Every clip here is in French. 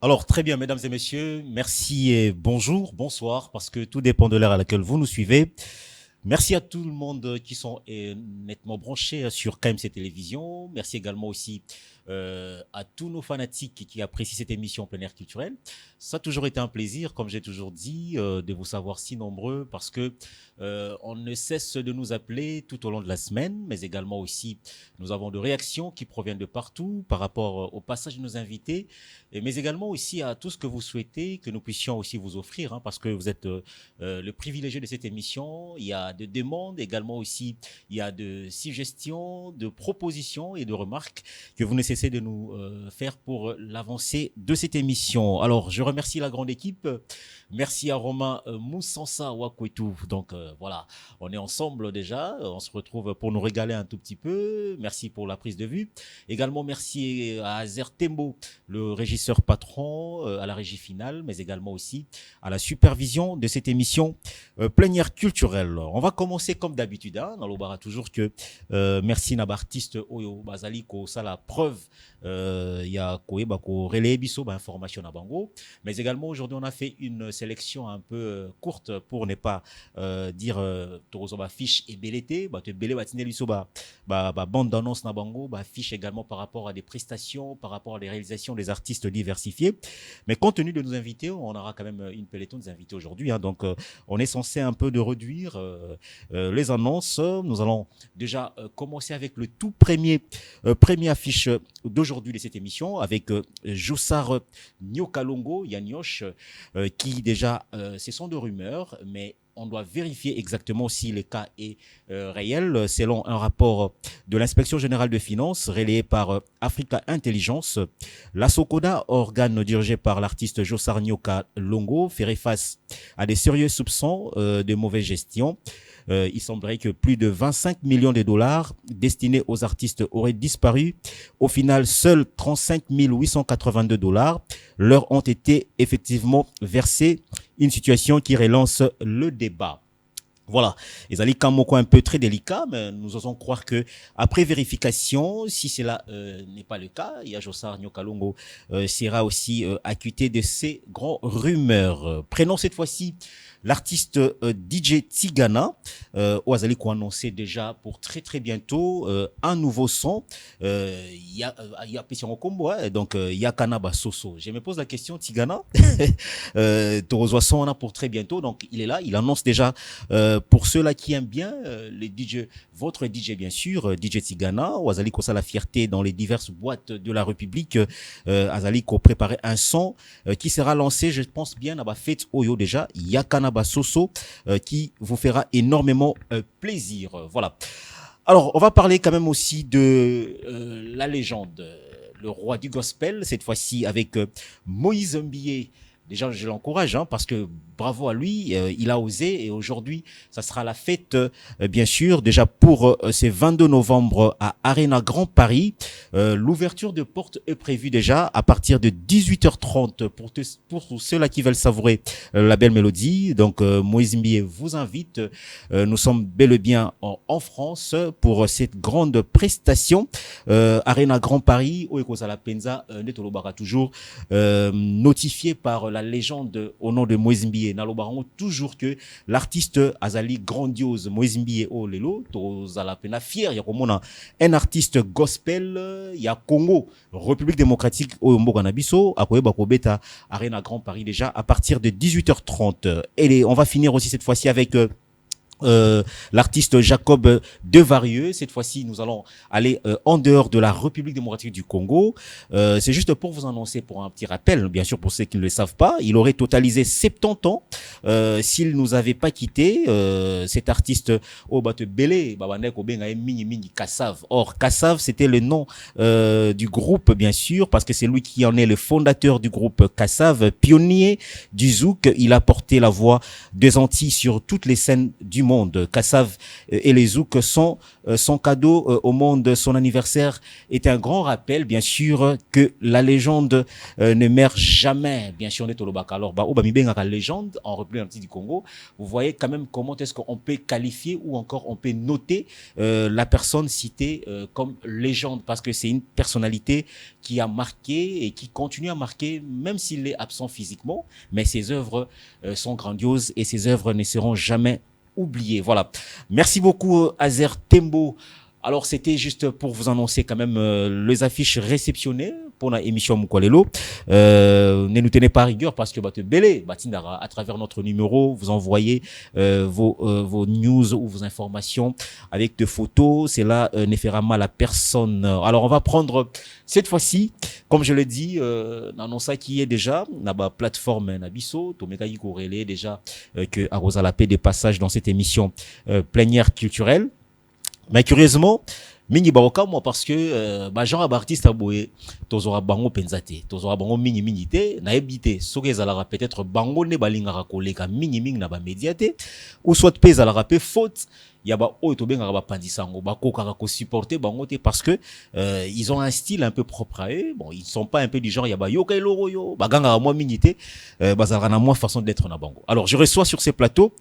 Alors, très bien, mesdames et messieurs, merci et bonjour, bonsoir, parce que tout dépend de l'heure à laquelle vous nous suivez. Merci à tout le monde qui sont nettement branchés sur KMC Télévision. Merci également aussi à tous nos fanatiques qui apprécient cette émission en plein air culturel. Ça a toujours été un plaisir, comme j'ai toujours dit, de vous savoir si nombreux parce que on ne cesse de nous appeler tout au long de la semaine, mais également aussi nous avons de réactions qui proviennent de partout par rapport au passage de nos invités, mais également aussi à tout ce que vous souhaitez que nous puissions aussi vous offrir, hein, parce que vous êtes le privilégié de cette émission. Il y a de demandes, également aussi il y a de suggestions, de propositions et de remarques que vous ne cessez de nous faire pour l'avancée de cette émission. Alors, je remercie la grande équipe. Merci à Romain Moussansa Wakwetou. Donc, voilà, on est ensemble déjà. On se retrouve pour nous régaler un tout petit peu. Merci pour la prise de vue. Également, merci à Azer Tembo, le régisseur patron, à la régie finale, mais également aussi à la supervision de cette émission plein air culturel. On va commencer comme d'habitude, hein, dans l'Obara toujours que merci naba artiste Oyo Bazali ko ça la preuve il y a ko relayer biso ba information na bango, mais également aujourd'hui on a fait une sélection un peu courte pour ne pas dire torozo ba fiche et belleté ba te belé ba tineli biso ba bande d'annonce na bango ba fiche également par rapport à des prestations, par rapport à des réalisations des artistes diversifiés. Mais compte tenu de nos invités, on aura quand même une peloton des invités aujourd'hui, hein, donc on est censé un peu de réduire les annonces. Nous allons déjà commencer avec le tout premier affiche d'aujourd'hui de cette émission avec Jossar Nyokalongo Yanyosh qui déjà ce sont de rumeurs, mais on doit vérifier exactement si le cas est réel. Selon un rapport de l'inspection générale de finances relayé par Africa Intelligence, la Sokoda, organe dirigé par l'artiste Jossar Nyokalongo, ferait face à des sérieux soupçons de mauvaise gestion. Il semblerait que plus de 25 millions de dollars destinés aux artistes auraient disparu. Au final, seuls 35 882 dollars leur ont été effectivement versés. Une situation qui relance le débat. Voilà, les ali Kamoko un peu très délicat, mais nous osons croire que après vérification, si cela n'est pas le cas, Jossar Nyokalongo sera aussi acquitté de ces grands rumeurs. Prenons cette fois-ci l'artiste DJ Tigana, Oazali qui a annoncé déjà pour très très bientôt un nouveau son. Il y a Pession Combo, donc Yakana Basoso. Je me pose la question, Tigana, Torozo son on a pour très bientôt, donc il est là, il annonce déjà pour ceux-là qui aiment bien les DJ, votre DJ bien sûr, DJ Tigana, Oazali qui a la fierté dans les diverses boîtes de la République, Azali qui a préparé un son qui sera lancé, je pense bien, à la fête Oyo déjà, Yakana Basoso, qui vous fera énormément plaisir. Voilà. Alors, on va parler quand même aussi de la légende, le roi du gospel, cette fois-ci avec Moïse Mbié. Déjà, je l'encourage, hein, parce que bravo à lui, il a osé et aujourd'hui, ça sera la fête, bien sûr, déjà pour ce 22 novembre à Arena Grand Paris. L'ouverture de porte est prévue déjà à partir de 18h30 pour tous ceux-là qui veulent savourer la belle mélodie. Donc, Moïse Mbié vous invite. Nous sommes bel et bien en France pour cette grande prestation. Arena Grand Paris, Oekosala Penza, Netolobara toujours, notifié par la légende au nom de Moïse Mbié. Nalobarango toujours que l'artiste Azali grandiose Moïse Mbié o lelo tozala pena fier ya komona un artiste gospel ya Congo République démocratique o mboka na biso akoyeba kobeta Arena Grand Paris déjà à partir de 18h30 et on va finir aussi cette fois-ci avec l'artiste Jacob Devarieux. Cette fois-ci, nous allons aller en dehors de la République démocratique du Congo. C'est juste pour vous annoncer, pour un petit rappel, bien sûr pour ceux qui ne le savent pas, il aurait totalisé 70 ans s'il nous avait pas quitté. Cet artiste Obate Belé, Babandek Obenga Mingi Mingi Kassav. Or, Kassav, c'était le nom du groupe, bien sûr, parce que c'est lui qui en est le fondateur du groupe Kassav, pionnier du zouk. Il a porté la voix des Antilles sur toutes les scènes du monde. Kassav et les Zouk sont son cadeau au monde, son anniversaire est un grand rappel, bien sûr, que la légende ne meurt jamais. Bien sûr, on est au Lobaka. Alors, la légende, en République du Congo, vous voyez quand même comment est-ce qu'on peut qualifier ou encore on peut noter la personne citée comme légende, parce que c'est une personnalité qui a marqué et qui continue à marquer, même s'il est absent physiquement, mais ses œuvres sont grandioses et ses œuvres ne seront jamais oubliées. Voilà. Merci beaucoup, Azer Tembo. Alors, c'était juste pour vous annoncer quand même les affiches réceptionnées pour la émission Mukwalelo. Ne nous tenez pas à rigueur parce que à travers notre numéro, vous envoyez vos news ou vos informations avec des photos. Cela ne fera mal à personne. Alors, on va prendre cette fois-ci, comme je l'ai dit, ça qui est déjà na plateforme Nabiso, Tomeka Yikorele déjà que Arosa la paix des passages dans cette émission plénière culturelle. Mais curieusement, mingi baoka moi parce que genre artiste aboye tozora bango penzate tozora bango mingi te na ebité soke ezalaka peut-être bango ne balingaka koleka mingi na ba médiaté ou soit pe ezalaka pe faute ya ba oyo tobengaka ba pandisango bakokaka ko supporter bango te parce que ils ont un style un peu propre à eux. Bon, ils sont pas un peu du genre ya ba yoka eloro yo baganga moi mingi te bazalaka na moi façon d'être na bango. Alors je reçois sur ces plateaux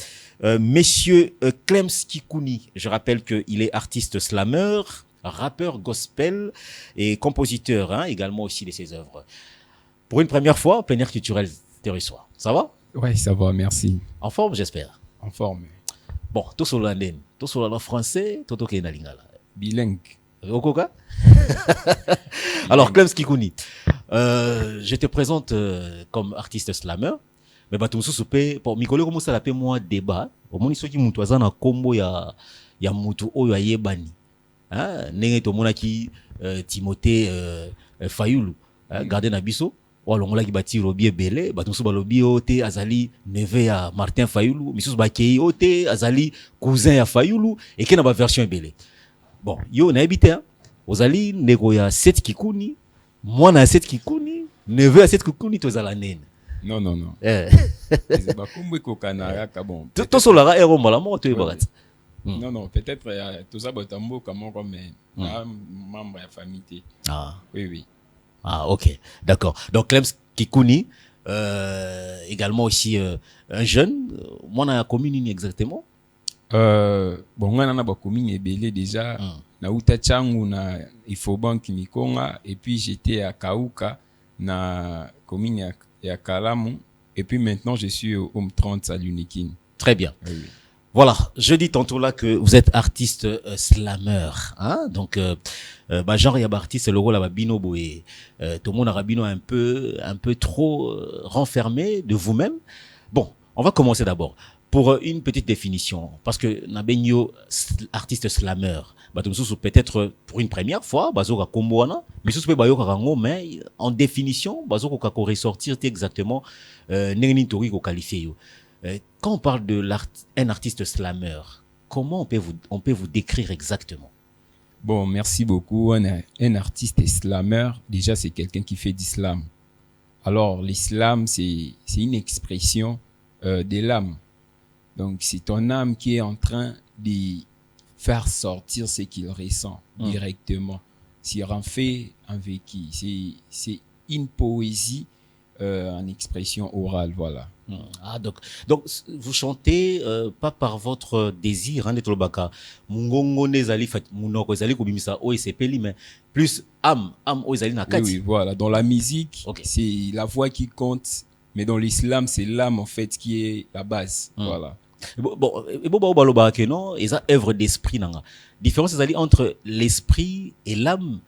Monsieur Clems Kikouni. Je rappelle qu'il est artiste slammer, rappeur gospel et compositeur, hein, également aussi de ses œuvres. Pour une première fois, plein air culturel te reçoit. Ça va? Oui, ça va, merci. En forme, j'espère. En forme. Bon, tout sur l'andenne, tout sur le français, tout au lingala. Bilingue. Okoka? Alors, Clems Kikouni, je te présente comme artiste slammer. Mais bato mususu pe pour mikolo comme ça la pe moi débat au moni soki mutu aza na kombo ya mutu oyo ayebani hein ndenge to monaki Timothée Fayulu garder na biso walongola ki bati robi ebele bato mususu balobi ote azali neveu ya Martin Fayulu misusu bakei ote azali cousin ya Fayulu et ke na ba version ebele. Bon yo na ebité hein ozali ndeko ya Seth Kikouni mwana ya Seth Kikouni neveu ya Seth Kikouni to zala nene. Non. Bon. Non, peut-être tout ça, Botambo, comme membre de la famille. Ah. Oui. Ah, ok. D'accord. Donc, Clems Kikouni, également aussi un jeune. Moi, on a commune exactement. Bon, on a une commune ébélée déjà. Na Utachangu, na Ifobank Mikonga. Et puis, j'étais à Kauka, na commune à Kalamu, et puis maintenant je suis au Home 30 à l'Unikin. Très bien. Oui. Voilà, je dis tantôt là que vous êtes artiste slammer, hein? Donc genre y'a artiste le rôle à bino boé, tout le monde a bino un peu trop renfermé de vous-même. Bon, on va commencer d'abord pour une petite définition parce que nabenyo artiste slammer. Peut-être pour une première fois, bazoka komboana, mais sous bayoka rango, mais en définition, bazoka ko ressortir exactement n'engni tori ko qualifier. Quand on parle de un artiste slammer, comment on peut vous décrire exactement? Bon, merci beaucoup. Un artiste slammer, déjà c'est quelqu'un qui fait d'islam. Alors l'islam c'est une expression de l'âme. Donc c'est ton âme qui est en train de faire sortir ce qu'il ressent directement. C'est en fait un vécu. C'est une poésie en expression orale, voilà. Ah, donc vous chantez pas par votre désir, hein, de Tolobaka. Mungongo nezali fat munoko ezali kubimisa o sepeli, mais plus âme ezali na kati. Oui, voilà. Dans la musique, okay, c'est la voix qui compte, mais dans l'islam, c'est l'âme en fait qui est la base, voilà. Bon, non, ils ont œuvre d'esprit nanga. Différence entre l'esprit et l'âme.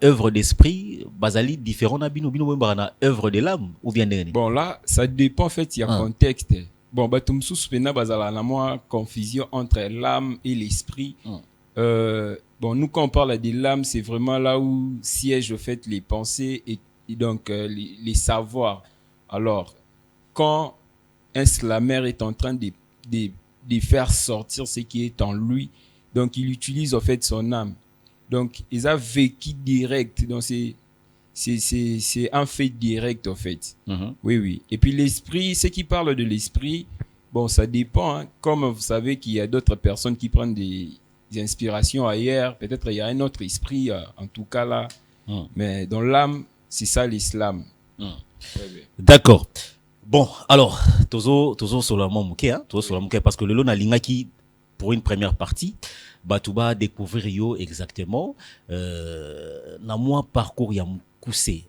Œuvre d'esprit, basali différent na bino na œuvre de l'âme ou bien de. Bon là, ça dépend en fait, il y a contexte. Bon batumsu spena basala na moi confusion entre l'âme et l'esprit. Bon nous quand on parle de l'âme, c'est vraiment là où siègent en fait les pensées et donc les savoirs. Alors quand un slammer est en train de faire sortir ce qui est en lui, donc il utilise en fait son âme. Donc ils ont vécu direct, donc c'est un fait direct en fait. Oui. Et puis l'esprit, ce qui parle de l'esprit, Bon, ça dépend, hein. Comme vous savez qu'il y a d'autres personnes qui prennent des inspirations ailleurs, peut-être il y a un autre esprit, en tout cas là. Mais dans l'âme, c'est ça l'islam. D'accord. Bon, alors, Tozo Solomon Mouké, hein, Tozo Solomon Mouké, parce que le lot n'a qui, pour une première partie, Batouba découvrir Rio exactement, na moi parcours ya Koussé,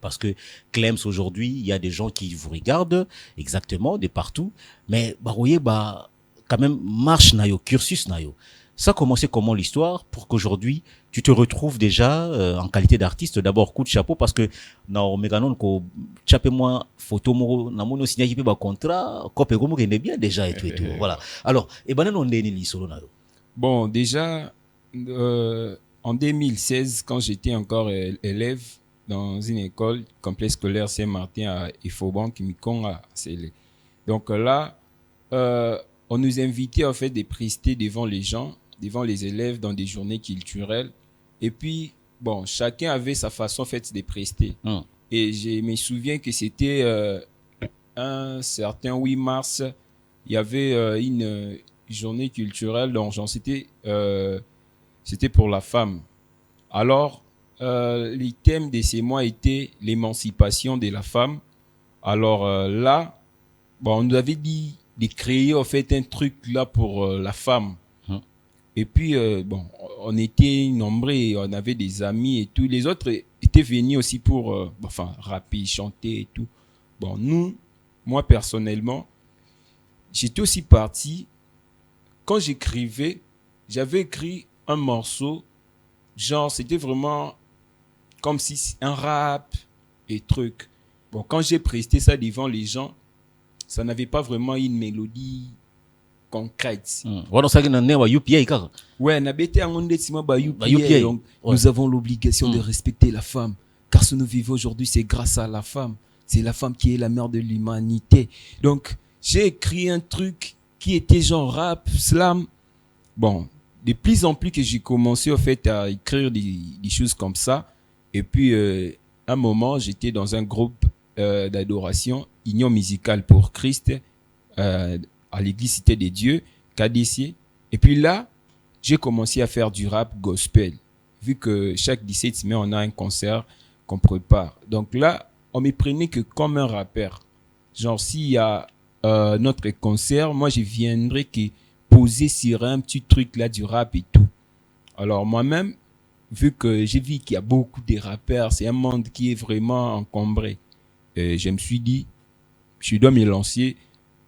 parce que Clems aujourd'hui, il y a des gens qui vous regardent exactement de partout, mais bah voyez bah quand même marche nayo cursus nayo. Ça a commencé comment l'histoire pour qu'aujourd'hui tu te retrouves déjà en qualité d'artiste. D'abord coup de chapeau parce que na Omeganon ko chape moi photo mo na mono signé qui peut contrat copé comme est bien déjà et tout voilà. Alors et ben on est ni solo nayo. Bon, déjà en 2016 quand j'étais encore élève dans une école complexe scolaire Saint-Martin à Ifoban Kimikon à Sélé. Donc là on nous invitait en fait de prester devant les gens, devant les élèves dans des journées culturelles. Et puis, bon, chacun avait sa façon en fait de prester. Et je me souviens que c'était un certain 8 mars, il y avait une journée culturelle, donc c'était pour la femme. Alors, les thèmes de ces mois étaient l'émancipation de la femme. Alors là, bon, on nous avait dit de créer en fait un truc là pour la femme. Et puis bon, on était nombreux, on avait des amis et tout. Les autres étaient venus aussi pour enfin rapper, chanter et tout. Bon, moi personnellement, j'étais aussi parti. Quand j'écrivais, j'avais écrit un morceau, genre c'était vraiment comme si un rap et truc. Bon, quand j'ai presté ça devant les gens, ça n'avait pas vraiment une mélodie concrète. Ouais, donc nous avons l'obligation de respecter la femme, car ce que nous vivons aujourd'hui, c'est grâce à la femme. C'est la femme qui est la mère de l'humanité. Donc, j'ai écrit un truc qui était genre rap, slam. Bon, de plus en plus que j'ai commencé en fait à écrire des choses comme ça. Et puis, un moment, j'étais dans un groupe d'adoration, Union musicale pour Christ, à l'église Cité des Dieux, KDC. Et puis là, j'ai commencé à faire du rap gospel, vu que chaque 17 mai, on a un concert qu'on prépare. Donc là, on me prenait que comme un rappeur. Genre, s'il y a notre concert, moi, je viendrais que poser sur un petit truc là du rap et tout. Alors moi-même, vu que j'ai vu qu'il y a beaucoup de rappeurs, c'est un monde qui est vraiment encombré. Je me suis dit, je dois me lancer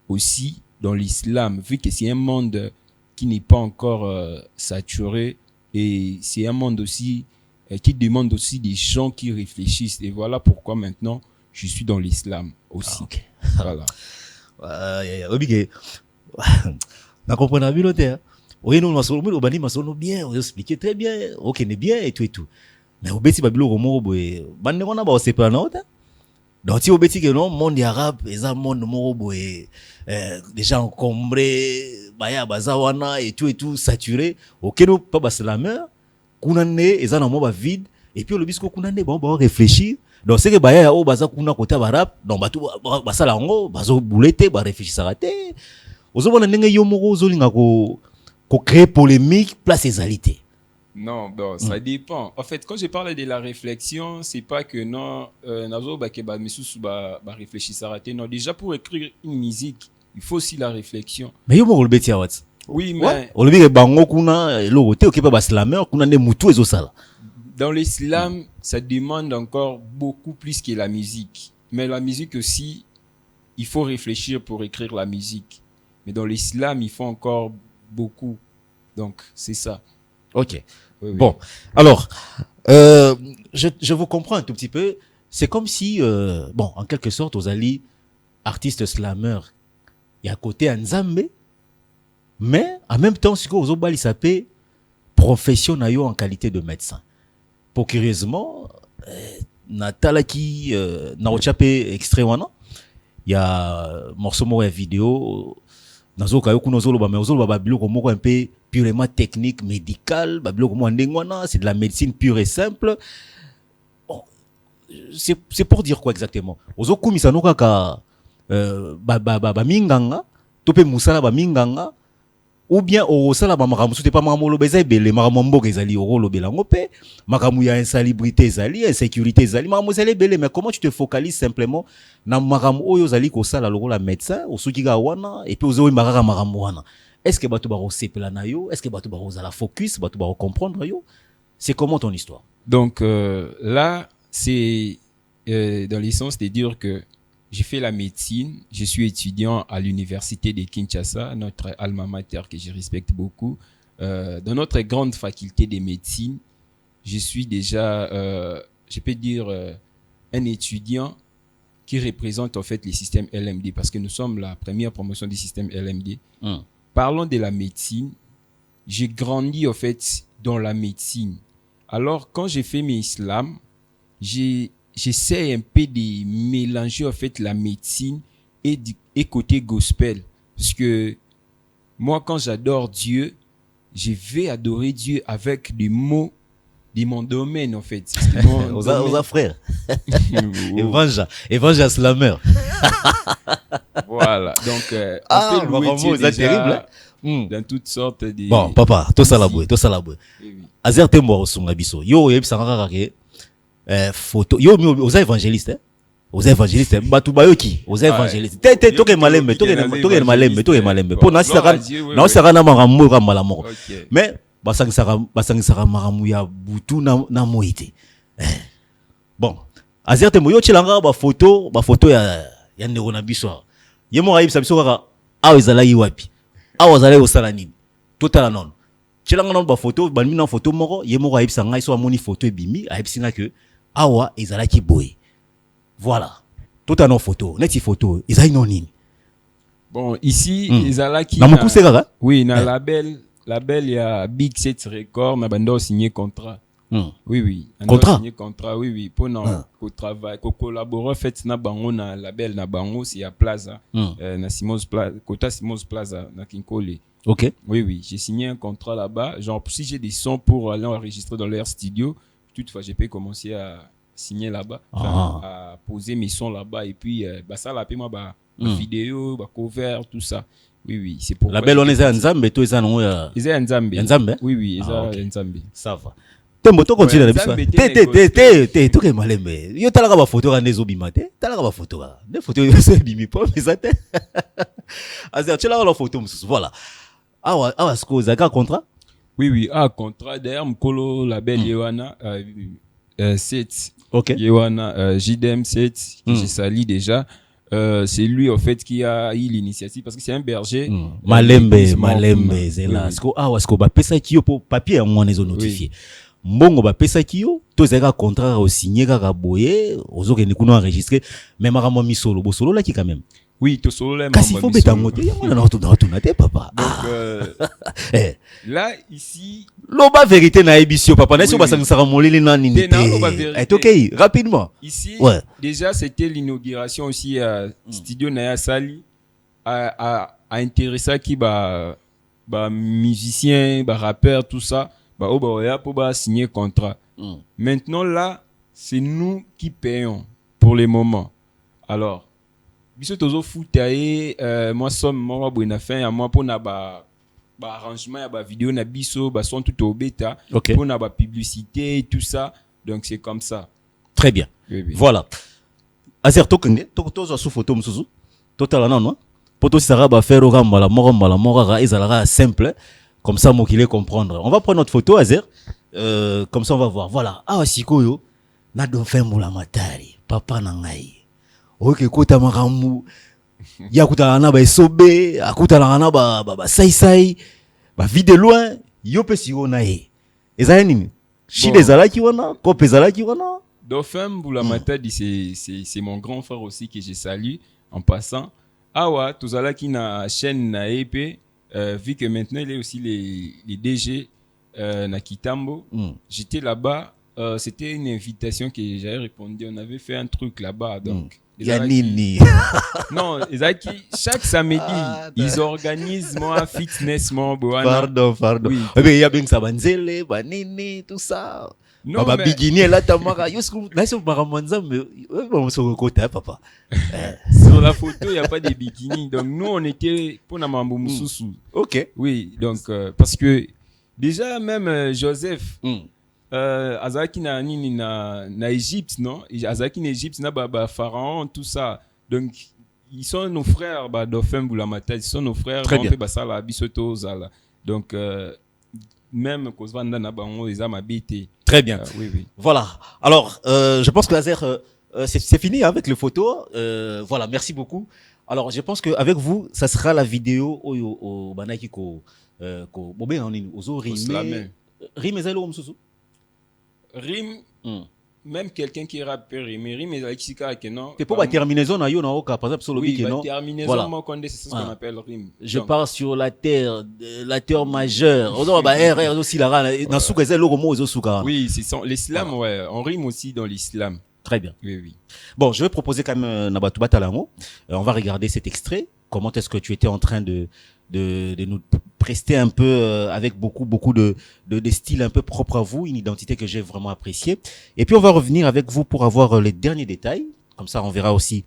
aussi dans l'islam, vu que c'est un monde qui n'est pas encore saturé et c'est un monde aussi qui demande aussi des gens qui réfléchissent. Et voilà pourquoi maintenant je suis dans l'islam aussi. Ah, okay. Voilà. Obligé. Na comprendre bien l'autre. Oui, nous masolo bani masolo bien, on expliquer très bien, OK, n'est bien et tout. Mais obeti babilo romo boy, bande kona ba se pas non. Donc si obeti que non monde arabe, eza monde mo boy déjà encombré, baya bazawana et tout saturé. OK, nous pas baslameur, kunane eza na mo ba vide et puis le bisco kunane bon réfléchir. Donc c'est que baya o baza kuna kota barap, donc batu basala ngo bazo boulete ba réfléchir ça raté. Ozobona ndenge yo moko ozolinga ko créer polémique place égalité. Non, bon, ça dépend. En fait, quand je parle de la réflexion, c'est pas que non nazo ba ke ba misusu ba réfléchir ça raté. Non, déjà pour écrire une musique, il faut aussi la réflexion. Mais yo moko le beti awat. Oui, mais on le dit que bango kuna lo côté OK pas slammer kuna ne mutu ezosala. Dans l'islam, ça demande encore beaucoup plus que la musique. Mais la musique aussi, il faut réfléchir pour écrire la musique. Mais dans l'islam, il faut encore beaucoup. Donc, c'est ça. OK. Oui. Bon, alors, je vous comprends un tout petit peu. C'est comme si, bon, en quelque sorte, aux alliés, artistes slameurs, il y a un côté Nzambe, mais en même temps, ce que aux obali s'appelle professionnel en qualité de médecin. Pour curieusement, Natala qui n'a pas extrait wana, il y a morceau mo vidéo nazo kayo kuno zolo ba mais ozolo ba biloko moko un peu purement technique médical ba biloko mo ndengwana, c'est de la médecine pure et simple. Bon, c'est pour dire quoi exactement? Ozo kumisa no kaka ba minganga to pe musala ba minganga ou bien au sala ba makamu te pas makamu lo beza ebele makamu mboka ezali oro lo belango pe makamu ya insalubrité ezali insécurité ezali makamu ezali ebele mais comment tu te focalises simplement na makamu oyo zali ko sala lo la médecin osuki ga wana et puis ozo makaka makamu wana est-ce que bato ba sepela na yo est-ce que bato ba la focus bato ba comprendre yo c'est comment ton histoire donc là c'est dans l'essence de dire que j'ai fait la médecine, je suis étudiant à l'université de Kinshasa, notre alma mater que je respecte beaucoup. Dans notre grande faculté de médecine, je suis déjà, je peux dire, un étudiant qui représente en fait le système LMD parce que nous sommes la première promotion du système LMD. Parlons de la médecine. J'ai grandi en fait dans la médecine. Alors quand j'ai fait mes slams, j'essaie un peu de mélanger en fait la médecine et côté gospel. Parce que moi, quand j'adore Dieu, je vais adorer Dieu avec des mots de mon domaine en fait. Aux frères. Évangile Slammer. Voilà. Donc, on peut louer Dieu déjà terrible, dans toutes sortes de... Bon, papa, tout ça la boue. Azer tembo osunga biso. Yo yebisanga kake photo yo aux évangélistes aux évangélistes batu bayoki aux évangélistes toke malembe pour na saka na makambo ka mala moko mais basangisaka makambo ya butu na moite bon Azer tembo yo chilanga ba photo ya ndeko na biso yemo ayibisa biso kaka awa ezalaki wapi awa ezalaki osala nini totala nono chilanga na ba photo banimi na photo moko yemo ayibisa ngai so amoni photo ebimi ayibisinga que awa ezalaki boy voilà tout à nos photos neti photo ezali no nini bon ici ezalaki na mokuse kaka oui na label ya Big Set Record na bando signé contrat oui contrat signé contrat oui pour au travail ko collaborer fait na bango na label na bango c'est à Plaza na Simons Plaza Kota Simons Plaza na Kinkole. OK oui j'ai signé un contrat là-bas genre si j'ai des sons pour aller enregistrer dans leur studio toutefois j'ai pu commencer à signer là-bas à poser mes sons là-bas et puis ça la moi vidéo cover tout ça oui c'est pour la belle on est Nzambe to eza non ya Nzambe oui Nzambe ça va tembo to continue na biso te to ke malembe yo talaka ba photo ka nezo bimate talaka ba photo ka des photos yo se bimi po mais ça te azer tu la photo mususu voilà awa sko zaka contrat oui contrat d'ailleurs mkolo label yewana 7 OK yewana JDM 7 que j'ai sali déjà c'est lui en fait qui a eu l'initiative parce que c'est un berger malembe zela sko sko ba pesa ki yo po papier en mona zo notifier mbongo ba pesa ki yo to zeka contrat au signer kaka boye ozoke ni kuno enregistrer même makambo misolo bosolo la ki quand même oui to solo la kasi faut beta ngote yango na tuna te papa donc là ici loba vérité na ebisio papa na so basangisaka molili na nini te OK rapidement ici déjà c'était l'inauguration aussi à studio Naya Sali à intéresser qui ba musicien ba rappeur tout ça pour signer contrat. Maintenant là c'est nous qui payons pour le moment. Alors biso tozo foutaye moi somme moi bonne fin à moi pour na ba arrangement ya ba vidéo na biso ba son tout au bêta pour na ba publicité tout ça donc c'est comme ça. Très bien. Oui. Voilà. Azer tokenge tozo sous photo mususu total non poto sara ba faire au mbala moko ezalaka simple comme ça mokile comprendre. On va prendre notre photo Azer comme ça on va voir. Voilà. Ah sikoyo na do fin mula matari papa na ngai. OK kota makamu ya kutana na ba esobe akutana na ba sai ba vide loin yo pe si ona e ezali nini chi des alaki wana ko pezalaki wana Dauphin Boulamatadi c'est mon grand frère aussi que je salue en passant awa tozalaki na chaîne na EP vu que maintenant il est aussi les DG na Kitambo j'étais là-bas c'était une invitation que j'avais répondu on avait fait un truc là-bas donc Yanini. Non, chaque samedi, ils organisent moi fitness moi Pardon. Oui. Mais il y a bien ça banzele, banini, tout ça. Non, Baba mais bikini là tamara yo sku na so maramanza mais on se côté papa. sur la photo, il n'y a pas de bikini. Donc, nous, on était pour Namambo Moussousou. OK. Oui, donc, parce que déjà, même Joseph, Azaki na nini na Égypte, non? Azaki na Égypte, na Pharaon, tout ça. Donc, ils sont nos frères, Dauphin Boulamata, ils sont nos frères. Très bien. Basala, Bisoto, Zala. Donc, même Kozvanda na Bango, ils ont habité. Très bien. Oui, oui. Voilà. Alors, je pense que Laser, c'est fini avec le photo. Voilà, merci beaucoup. Alors, je pense qu'avec vous, ça sera la vidéo au Banaki ko bobé en ligne, aux Slamé. Rime ezalo msusu. Rime, même quelqu'un qui rappe rimer, rime est avec Sika que non. C'est pour la terminaison na yo na oka par exemple sur le Oui, bic non. terminaison, Voilà. moi, c'est ce qu'on appelle rime. Je pars sur la terre majeure. On ba R aussi la na souka ezalo mo ozo souka. Oui, c'est ça. L'islam, ouais, on rime aussi dans l'islam. Très bien. Oui, oui. Bon, je vais proposer quand même Nabatu Batalango. On va regarder cet extrait. Comment est-ce que tu étais en train de nous prester un peu avec beaucoup de styles un peu propres à vous, une identité que j'ai vraiment appréciée. Et puis on va revenir avec vous pour avoir les derniers détails. Comme ça, on verra aussi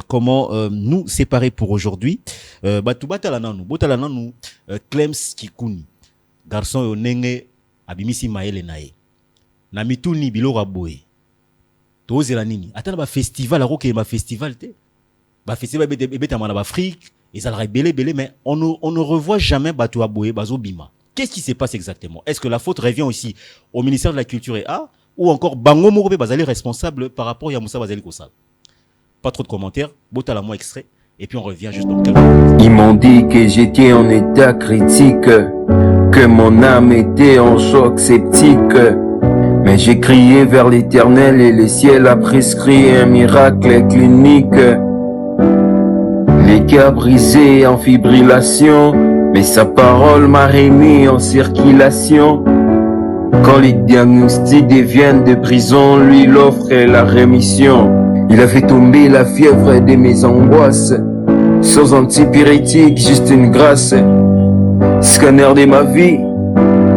comment nous séparer pour aujourd'hui. Batu Batalango, Clems Kikuni, garçon yonenge abimisi maele nae. Na mituni bilora boye. Tozela nini atana ba festival aroke ma festival te ba festival betama na Afrique et ça belé mais on ne revoit jamais Batou Aboye Bazo Bima. Qu'est-ce qui se passe exactement? Est-ce que la faute revient aussi au ministère de la Culture et Arts ou encore Bango Morobe Bazali responsable par rapport à Moussa Bazali Kossal? Pas trop de commentaires, Botala moi extrait et puis on revient juste dans quelques minutes. Ils m'ont dit que j'étais en état critique, que mon âme était en choc sceptique. Mais j'ai crié vers l'Éternel et le ciel a prescrit un miracle clinique. Les cœurs brisés en fibrillation, mais sa parole m'a remis en circulation. Quand les diagnostics deviennent de prison, lui il offre la rémission. Il a fait tomber la fièvre de mes angoisses, sans antipyrétique, juste une grâce. Scanner de ma vie,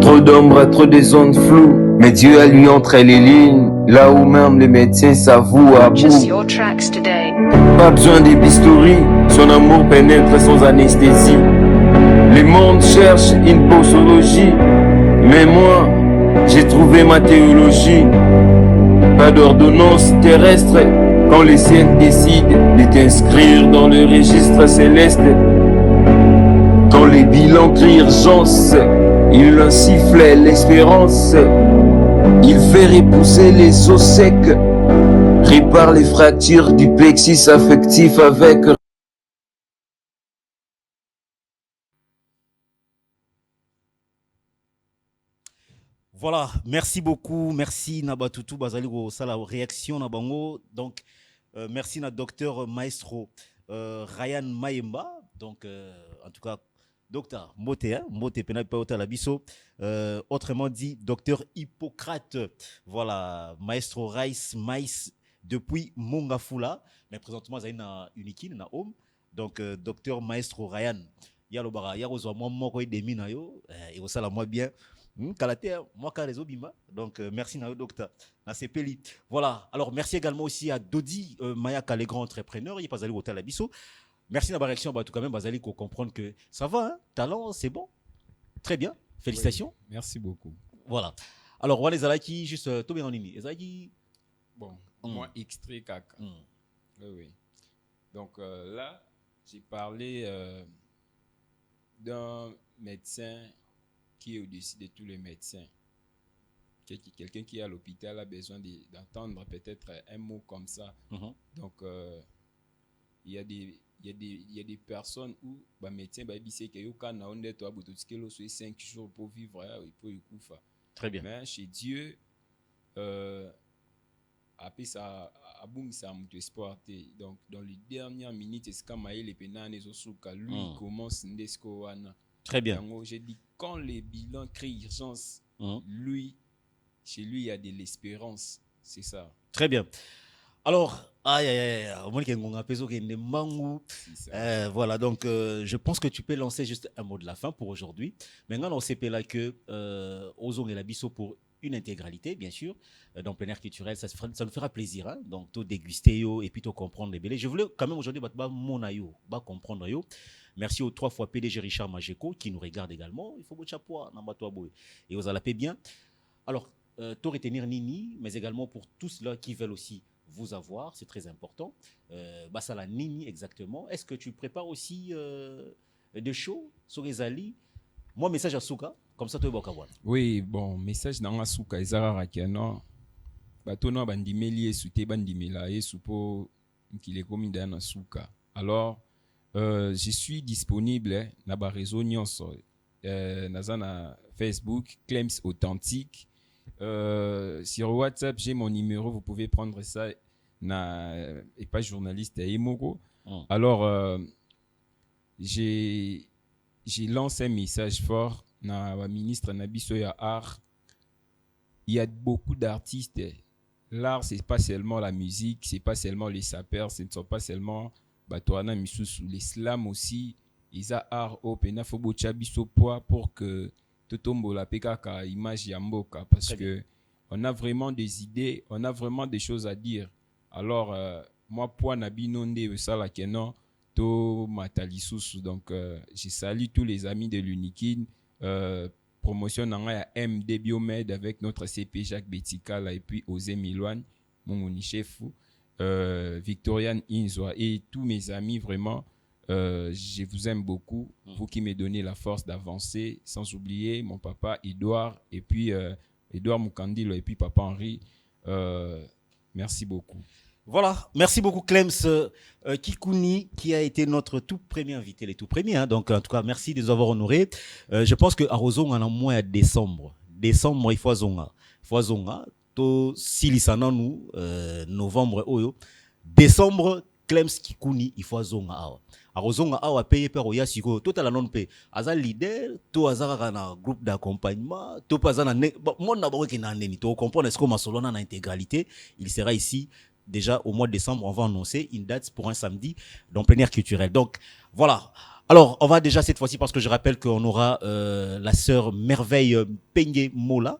trop d'ombre, trop de zones floues. Mais Dieu a lu entre les lignes, là où même les médecins s'avouent à bout. Pas besoin de bistouri, son amour pénètre sans anesthésie. Le monde cherche une posologie, mais moi, j'ai trouvé ma théologie. Pas d'ordonnance terrestre, quand le ciel décide de t'inscrire dans le registre céleste. Quand les bilans crient urgence, il siffle l'espérance. Il fait repousser les os secs, répare les fractures du plexus affectif avec... Voilà, merci beaucoup, merci Nabatutu Bazali ça la réaction Nabango. Donc merci na docteur maestro Ryan Mayemba. Donc en tout cas docteur Mote, hein, Mote Pena Paota Labiso, autrement dit docteur Hippocrate. Voilà, maestro Rice Maïs depuis Mongafula, mais présentement il y a une Unikin na home. Donc docteur maestro Ryan Yalobara Yarozo moi moko demi na yo et au sala moi bien. Kalater, moi Karezo Bima. Donc merci na docteur na CPLI. Voilà. Alors merci également aussi à Dodi Mayaka, les grands entrepreneurs, il pas allé au Talabiso. Merci d'avoir réaction, bah tout quand même Bazali qu'on comprendre que ça va hein, talent, c'est bon. Très bien. Félicitations. Oui, merci beaucoup. Voilà. Alors on va les Alaki juste tout bien en ligne. Les Alaki bon, moi extrait caca. Oui oui. Donc là, j'ai parlé d'un médecin qui est au-dessus de tous les médecins. Quelqu'un qui est à l'hôpital a besoin d'entendre peut-être un mot comme ça. Donc, il y a des personnes où les médecins disent que quand on est 5 jours pour vivre, il faut y couper. Très bien. Mais chez Dieu, après ça, ça a espoir. Donc, dans les dernières minutes, c'est quand les pénanes lui commence à très bien. Donc, j'ai dit, quand les bilans créent urgence, lui, chez lui, il y a de l'espérance. C'est ça. Très bien. Alors, voilà, donc je pense que tu peux lancer juste un mot de la fin pour aujourd'hui. Maintenant, on sait là que Ozong et la Bisso pour une intégralité, bien sûr, dans plein air culturel. Ça nous fera plaisir. Hein? Donc, tout déguster et puis tout comprendre les bélés. Je voulais quand même aujourd'hui comprendre. Merci aux 3 fois PDG Richard Majeko qui nous regarde également. Il faut que chapeau, et vous allez bien. Alors, tout retenir Nini, mais également pour tous ceux qui veulent aussi vous avoir, c'est très important. Ça la Nini exactement. Est-ce que tu prépares aussi des shows sur les Ali? Moi, message à Souka, comme ça tu es bon. Oui, bon, message dans Souka, Ezara Rakiano. Batono bandimeli esute bandimela esupo qu'il commis dans Souka. Alors, je suis disponible na ba réseau nyonso. Na Facebook, Clems Authentique. Sur WhatsApp, j'ai mon numéro, vous pouvez prendre ça et pas journaliste à Emogo. Alors, j'ai lancé un message fort na ministre Nabiso ya art. Il y a beaucoup d'artistes. L'art, c'est pas seulement la musique, c'est pas seulement les sapeurs, ce ne sont pas seulement Batoana Misusu, l'islam aussi. Ils ont art au pena fobo chabiso poids pour que Totombo la PKK image yamboka parce que on a vraiment des idées, on a vraiment des choses à dire. Alors moi poids nabinonde ça la kenon to matalisusu donc je salue tous les amis de l'Unikin. Promotion à MD Biomed avec notre CP Jacques Betikala et puis Osé Miloine, mon chef, Victoriane Inzoa et tous mes amis vraiment. Je vous aime beaucoup, vous qui me donnez la force d'avancer, sans oublier mon papa Edouard et puis Edouard Moukandilo et puis papa Henri. Merci beaucoup. Voilà, merci beaucoup Clems Kikouni qui a été notre tout premier invité, les tout premiers. Hein. Donc en tout cas, merci de nous avoir honorés. Je pense que Arozo on a moins à décembre. Décembre il faut zonga. To silisana nous novembre oyo. Décembre Clems Kikouni il faut zonga. Arozonga awa paye par oya siko total non paye. Aza leader, to azara na groupe d'accompagnement, to pas na mon na ba ki na neni to comprendre est-ce que Masolona na intégralité, il sera ici. Déjà au mois de décembre, on va annoncer une date pour un samedi dans plein air culturel. Donc voilà. Alors on va déjà cette fois-ci parce que je rappelle qu'on aura la sœur Merveille Pengue Mola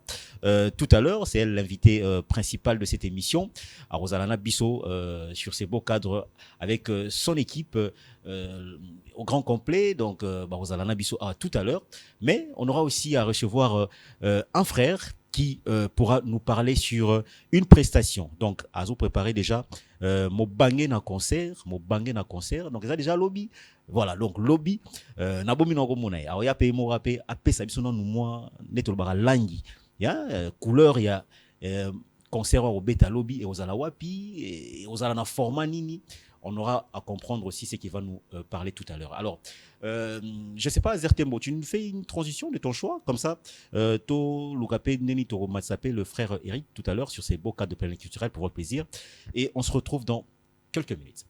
tout à l'heure. C'est elle l'invitée principale de cette émission. À Rosalana Bissot sur ses beaux cadres avec son équipe au grand complet. Donc Rosalana Bissot tout à l'heure. Mais on aura aussi à recevoir un frère qui pourra nous parler sur une prestation. Donc, à vous préparer déjà mon bangé na concert. Donc, ça déjà lobby. Voilà, donc lobby. Nabomi na gomonaï. Alors, il y a payé mon rappé, apé sabisona nous moi netol bara langi. Il y a couleur, il y a concert au beta lobby et aux alawapi et aux alana format nini. On aura à comprendre aussi ce qu'il va nous parler tout à l'heure. Alors, je ne sais pas, Zertembo, tu nous fais une transition de ton choix, comme ça, To Lukapé Neni Toro Matsapé, le frère Eric, tout à l'heure, sur ces beaux cadres de planète culturelle pour votre plaisir. Et on se retrouve dans quelques minutes.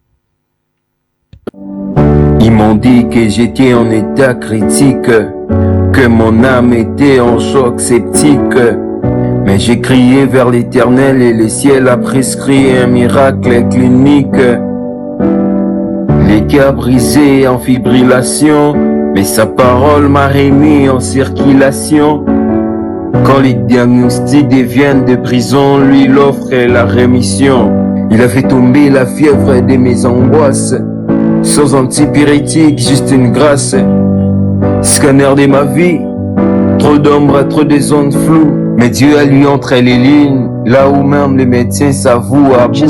Ils m'ont dit que j'étais en état critique, que mon âme était en choc sceptique. Mais j'ai crié vers l'éternel et le ciel a prescrit un miracle clinique. Les cœurs brisés en fibrillation, mais sa parole m'a remis en circulation. Quand les diagnostics deviennent de prison, lui il offre la rémission. Il a fait tomber la fièvre de mes angoisses, sans antipyrétique, juste une grâce. Scanner de ma vie, trop d'ombre, trop de zones floues. Mais Dieu a lui entre les lignes, là où même les médecins s'avouent à bout.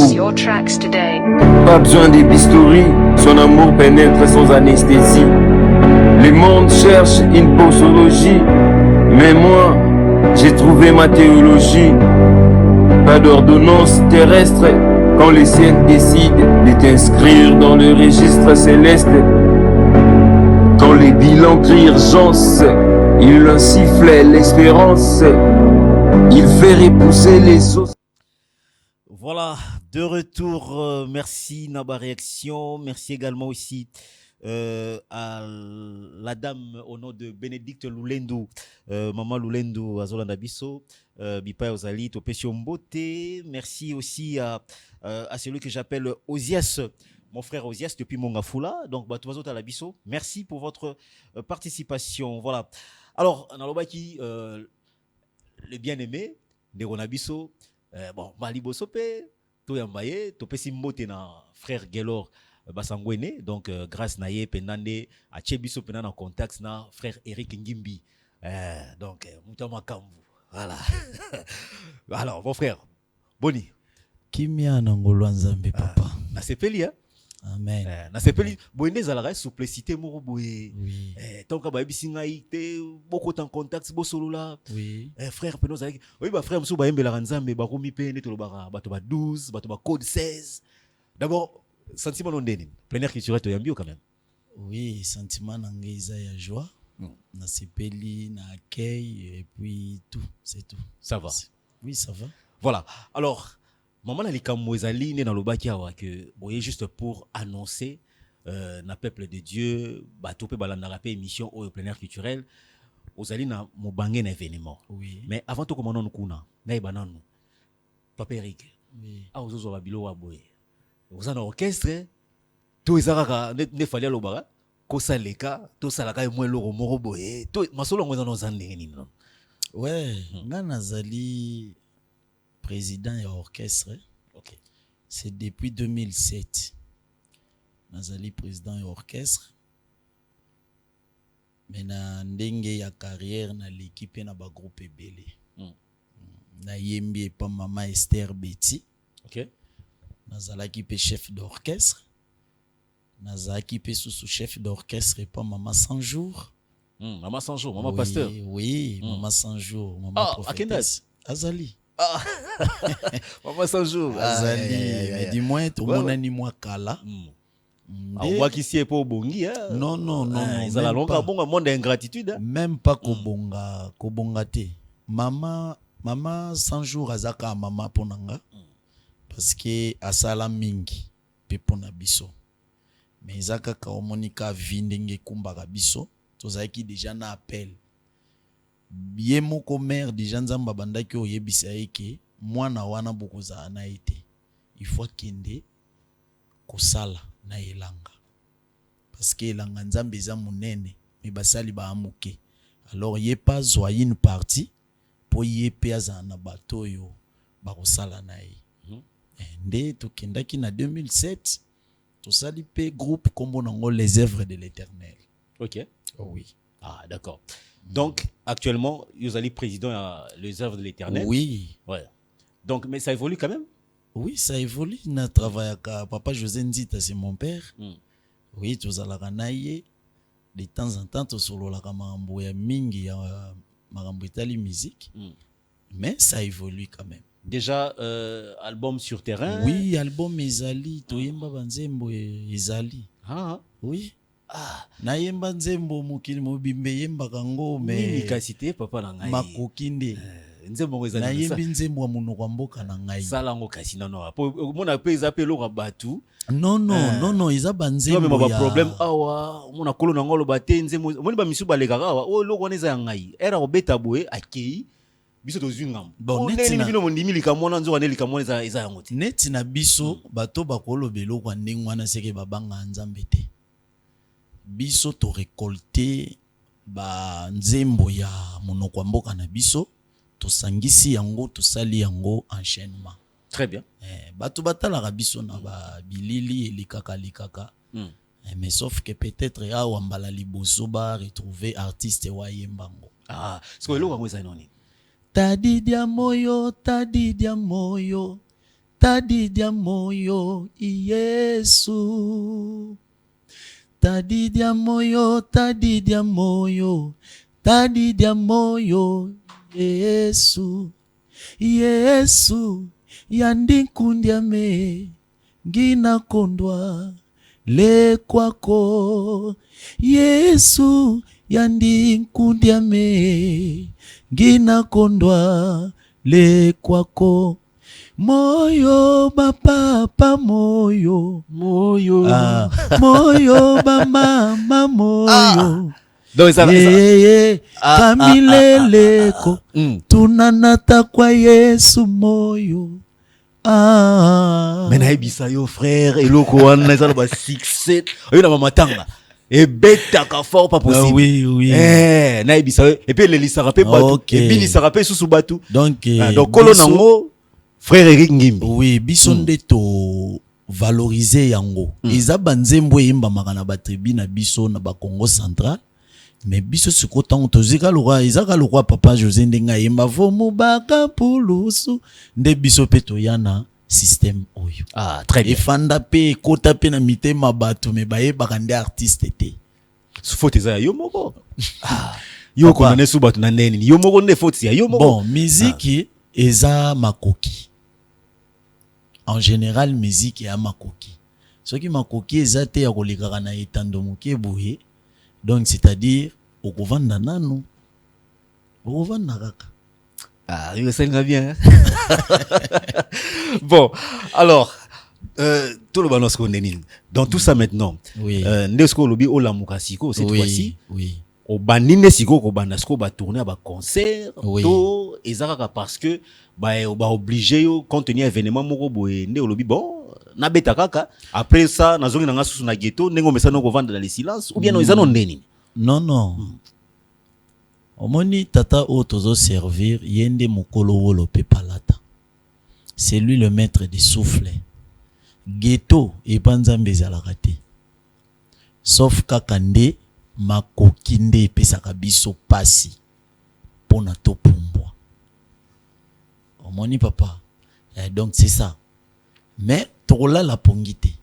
Pas besoin de bistouri, son amour pénètre sans anesthésie. Le monde cherche une posologie, mais moi, j'ai trouvé ma théologie. Pas d'ordonnance terrestre, quand le ciel décide de t'inscrire dans le registre céleste. Quand les bilans crient urgence, il sifflait l'espérance. Il fait repousser les os. Voilà, de retour. Merci Naba Réaction. Merci également aussi à la dame au nom de Bénédicte Loulendo, Maman Loulendo, Azolanda Bisso, Bipa Ozali, Topesio Mbote. Merci aussi à celui que j'appelle Ozias, mon frère Ozias depuis Mongafula. Donc, Batoazo Talabisso, merci pour votre participation. Voilà. Alors, Nalobaki, le bien-aimé, ndeko na biso bon maliboso pe to yambaye to pesi mbote na frère Gelor Basangwene donc grâce na ye pendande a biso pendant en contact na frère Eric Ngimbi donc mutama kambu voilà. Alors mon frère Boni kimia na ngolo nzambe papa na sepeli amen na sepeli boyende zalaka souplicité moko boye oui tant ka ba bisinga ite boko en contact bo solola oui frère peno zalaki oui ba frère muso ba yembela nzambe ba komi pe neto lobaka bato ba 12 bato ba code 16 d'abord sentiment ndeni plein air culturel to yambio quand même oui sentiment nangeza ya joie na sepeli na accueil et puis tout c'est tout ça va oui ça va voilà alors maman likambo ezali ne na lobaki awa que boye juste pour annoncer na peuple de Dieu bato pe balandaka pe émission au plein air culturel ozali na mobange na événement oui mais avant to komona nkuna na ibananu papa Eric oui ozozo ba bilo wa boye oza na orchestre to ezaka ne fali alobaka kosaleka to salaka mwe loko moko boye to masolo ngo ezana ozandenge nini non ouais nga nazali président et orchestre. OK. C'est depuis 2007. Nazali président et orchestre. Mais na ndenge ya carrière na l'équipe na ba groupe ebele. Na yembi pa mama Esther Betty. OK. Nazalaki pe chef d'orchestre. Nazalaki pe sous chef d'orchestre pa mama 100 jours. Maman 100 jours, maman oui, pasteur. Oui, maman 100 jours, maman prophétesse. Azali. Maman 100 jours. Azali. Mais dis-moi, tout le monde a ni moi kala. On voit qu'ici est pas au bongi. Non, non, non. Ils ont la longue bonga monde d'ingratitude. Même pas kobonga te. Maman 100 jours azaka maman ponanga. Parce que asala mingi pe pona biso. Mais izaka ka omonika vindenge kumbaka biso. Tozaki déjà na appel. Ye moko mère déjà nzamba bandaki oyebisa eke mwana wana bokoza na ete. Il faut kende kosala na elanga. Parce que elanga nzambe eza munene mais basali ba amuke. Alors ye pas zoyer une partie pour ye pe aza na bato yo ba kosala na ye. Nde tokendaki na 2007 tosali pe groupe kombo nango les œuvres de l'Éternel. OK. Oh oui. Ah d'accord. Donc actuellement, vous allez président à les œuvres de l'Éternel. Oui. Ouais. Donc mais ça évolue quand même. Oui, ça évolue. Na travaille avec papa José Nzita, c'est mon père. Oui, tous à la ranaye. De temps en temps, tous solo la kamambo ya mingi ya marambo itali musique. Mais ça évolue quand même. Déjà album sur terrain. Oui, album Izali, toyemba banzembo Izali. Ah. Oui. Ah, na yemba nzembo mukili mobimbe yemba kango mais ni kasité papa na ngai. Makokinde. Nzembo ezali. Na yembi nzembo muno mboka na ngai. Sala ngo kasi non. Mona pe zape lo batu. Non non non non, iza banzembo ya. Même problème awa mona kolo na ngolo bate nzembo. Moni ba misu baleka awa. O lo kona za ngai. Era obeta boye akei. Biso tozwingam. Bon neti na bino mondimi likamona nzo wane likamona eza yango te. Neti na biso bato bakolo belo kwa ndenge wana seke babanga nzambe te. Biso to récolter ba nzembo ya monoko mboka na biso to sangisi yango to sali yango enchaînement. Très bien. Bato batala biso na ba bilili elikaka. Mais sauf que peut-être ya wambala liboso ba retrouver artiste wa yembango. Ah, ce que lo wango eza noni. Tadidia moyo Yesu. Tadidia moyo Yesu. Yesu yandinkundiame ngina kondwa le kwako. Yesu yandinkundiame ngina kondwa le kwako. Moyo bapapa moyo moyo ba mama moyo donc ça kamileleko tunanata kwa Yesu moyo mais na ebisa yo frère eloko wana eza ba succès oyo na matanga et betaka fort pas possible. Ah, oui. Na ebisa et puis le lisara pe batu Ok. et puis lisara pe sous batu. Donc Donc kolo nango frère Eric Ngimbi. oui, biso nde to valoriser yango. Eza banzembo yimba makana ba tribu na biso na ba Congo central. Mais biso siko tango tozika lwa ezaka lwa papa José ndenga yimba vomu baka pulusu nde biso pe to yana système oyo. Ah, très bien. Et fanda pe kota pe na mitema bato me baye bakande artiste te. Sous faute eza yo moko. Ah, yo Papa. konane sous batu na neni. Yo moko ne faute ya yo moko. Bon, musique eza makoki. En général, musique ya makoki. Ce qui makoki eza te ya kolikaka na etando moke boye. Donc c'est-à-dire okovanda nanu. Okovanda kaka. Ah, yo ça va bien. Bon, alors tout le balance qu'on est dans tout ça maintenant. Oui. Ndesko lobi olamuka siko cette fois-ci. Oui. Au banine siko ko bandasko ba tourner à ba concert Oui. to ezaka parce que ba obligé yo compte tenu événement moko boye nde lobi bon na beta kaka après ça nazongi na ngasusu na ghetto nengo mesa no ko vendre dans le silence ou bien no ezano ndeni. Non. Omoni tata o tozo servir yende mokolo wolo pe palata. C'est lui le maître des souffles. Ghetto et panzambe ezalaka te. Sauf kakande makoki nde epesaka biso pasi pona topumbwa. Omoni papa. Donc c'est ça. Mais tokola la pongite.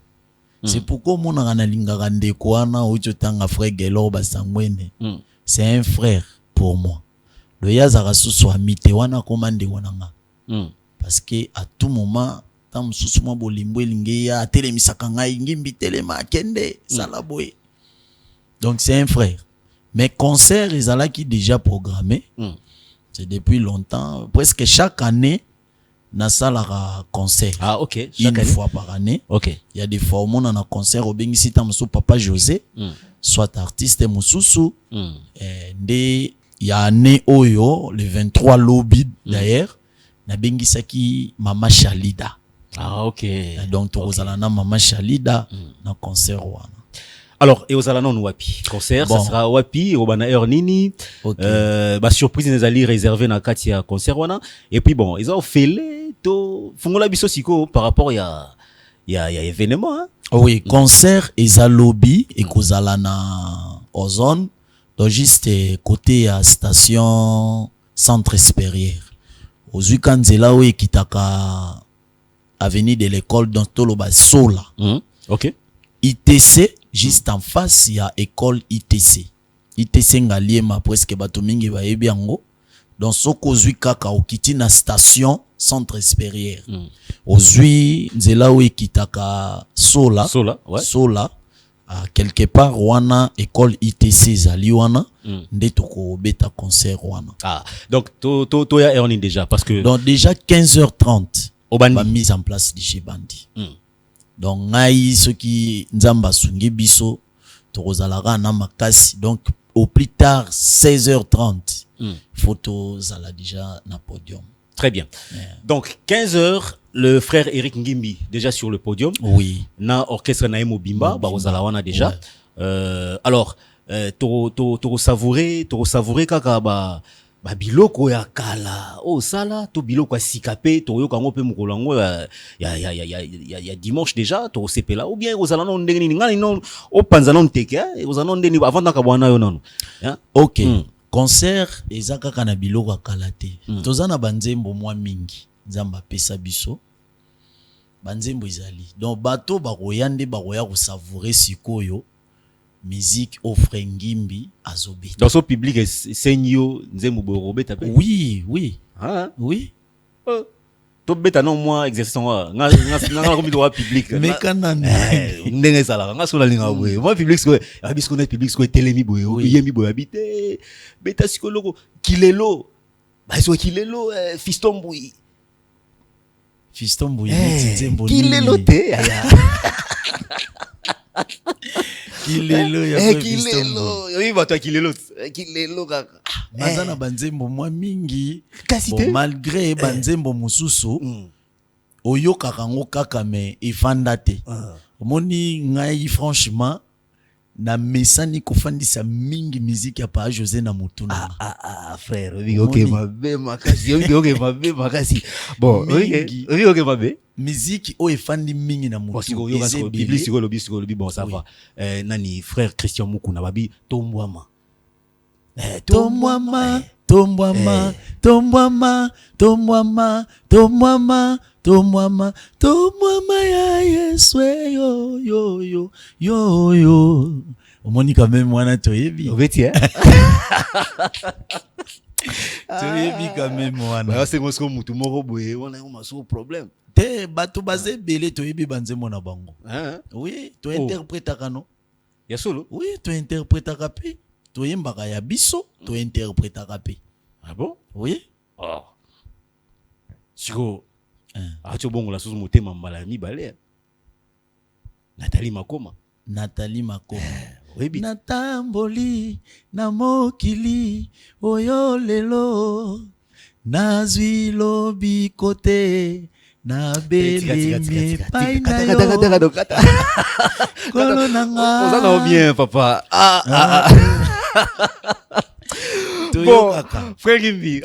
C'est pourquoi mon na lingaka ndeko wana oyo tanga frère Gelor basangwene. C'est un frère pour moi. Le yazara susu amite wana komande wananga. Parce que à tout moment tam susu mo bolimbo elinge ya telemisaka ngai ngimbi telema kende salaboy. Donc c'est un frère. Mais concert ezalaki déjà programmé. C'est depuis longtemps, presque chaque année na salara concert. Ah OK, Une fois par année. OK. Il y a des fois où on a un concert au Bengisi Tamso Papa José, soit artiste Moussousou. Il y a année Oyo, le 23 lobby d'ailleurs, na Bengisaki Mama Chalida. Ah OK. Donc tu as na Mama Chalida na concert wana. Alors, et aux alanons wapi concert, Bon. ça sera wapi au bana heure nini. Okay. Bah surprise les alliés réservés na katia concert wana. Et puis bon, ils ont fait to fongola biso siko par rapport ya événement hein. Oui, concert eza lobby et kozala na Ozone, donc juste côté à station centre supérieur. Ozui kanzela we kitaka avenue de l'école dans toloba sola. OK. ITC juste en face il y a école ITC. ITC ngaliema presque bato mingi ba yebi yango. Donc soko ozui kaka okiti na station centre supérieur. Ozui nzela we kitaka sola. Ouais. Sola quelque part wana école ITC zali wana nde toko beta concert wana. Ah, donc to ya earning déjà parce que Donc déjà 15h30 Obandi. ba mise en place de chez Bandi. Donc ngai ceux qui nzamba sungi biso tokozalaka na makasi, donc au plus tard 16h30 photo zala déjà na podium. Très bien. Donc 15h le frère Eric Ngimbi déjà sur le podium. Oui. Na orchestre na Mobimba ba ozala wana déjà. Alors to savourer kaka ba biloko ya kala o sala to biloko ya sikape to yoka ngo pe mukolo ngo ya dimanche déjà to sepela ou bien ozala non ndenge nini ngani non o panza non teke ozala non ndeni avant na kabwana yo non. OK. Concert ezaka kana biloko ya kala te. Tozana banzembo mwa mingi. Nzamba pesa biso. Banzembo izali. Donc bato bakoyande bakoya ko savourer sikoyo. Musique offre Ngimbi azobeta. Dans son public senyo nzembo borobeta pe. Oui. Hein? Oui. To beta non moi exercice nga comme droit public. Mais kanani ndenge sala nga sola linga boye. Moi public ko abisko na public ko telemi boye. Yemi boye habité. Beta sikoloko kilelo. Ba so kilelo fiston boye. Fiston boye nzembo. Kilelo te aya. Kilelo ya kilelo. Oui, va toi kilelo kaka. Mazana banzembo mwa mingi. Bon, malgré banzembo mususu oyoka kango kaka me efanda te. Omoni ngai franchement na mesani kofandisa mingi musique ya pa José na mutuna. Frère, ok mabe makasi, ok mabe makasi. Bon, ok mabe. Musique o efandi mingi na Parce mutu. que yo kasi public bon ça va. Nani frère Christian Mukuna babi tombwama. Tombwama, tombwama, tombwama, tombwama, tombwama, tombwama, tombwama ya Yesu yo yo yo yo yo. Omoni quand même wana toyebi. Obeti Toyebi quand même wana. Ba c'est ngo mutu moko boye wana yo maso problème. Te bato bazé belé toyebi banze mona bango. Oui, to interprétaka no. Ya solo? Oui, to interprétaka pe. To yembaka ya biso, to interprétaka pe. Ah bon? Oui. Oh. Siko. Tu bongo la sauce motema mbala mibale. Nathalie Makoma. Nathalie Makoma. Oui, natamboli na mokili oyo lelo nazwi lobi kote na belemi pai na yo kolo nanga oza bien papa bon frère Gimbi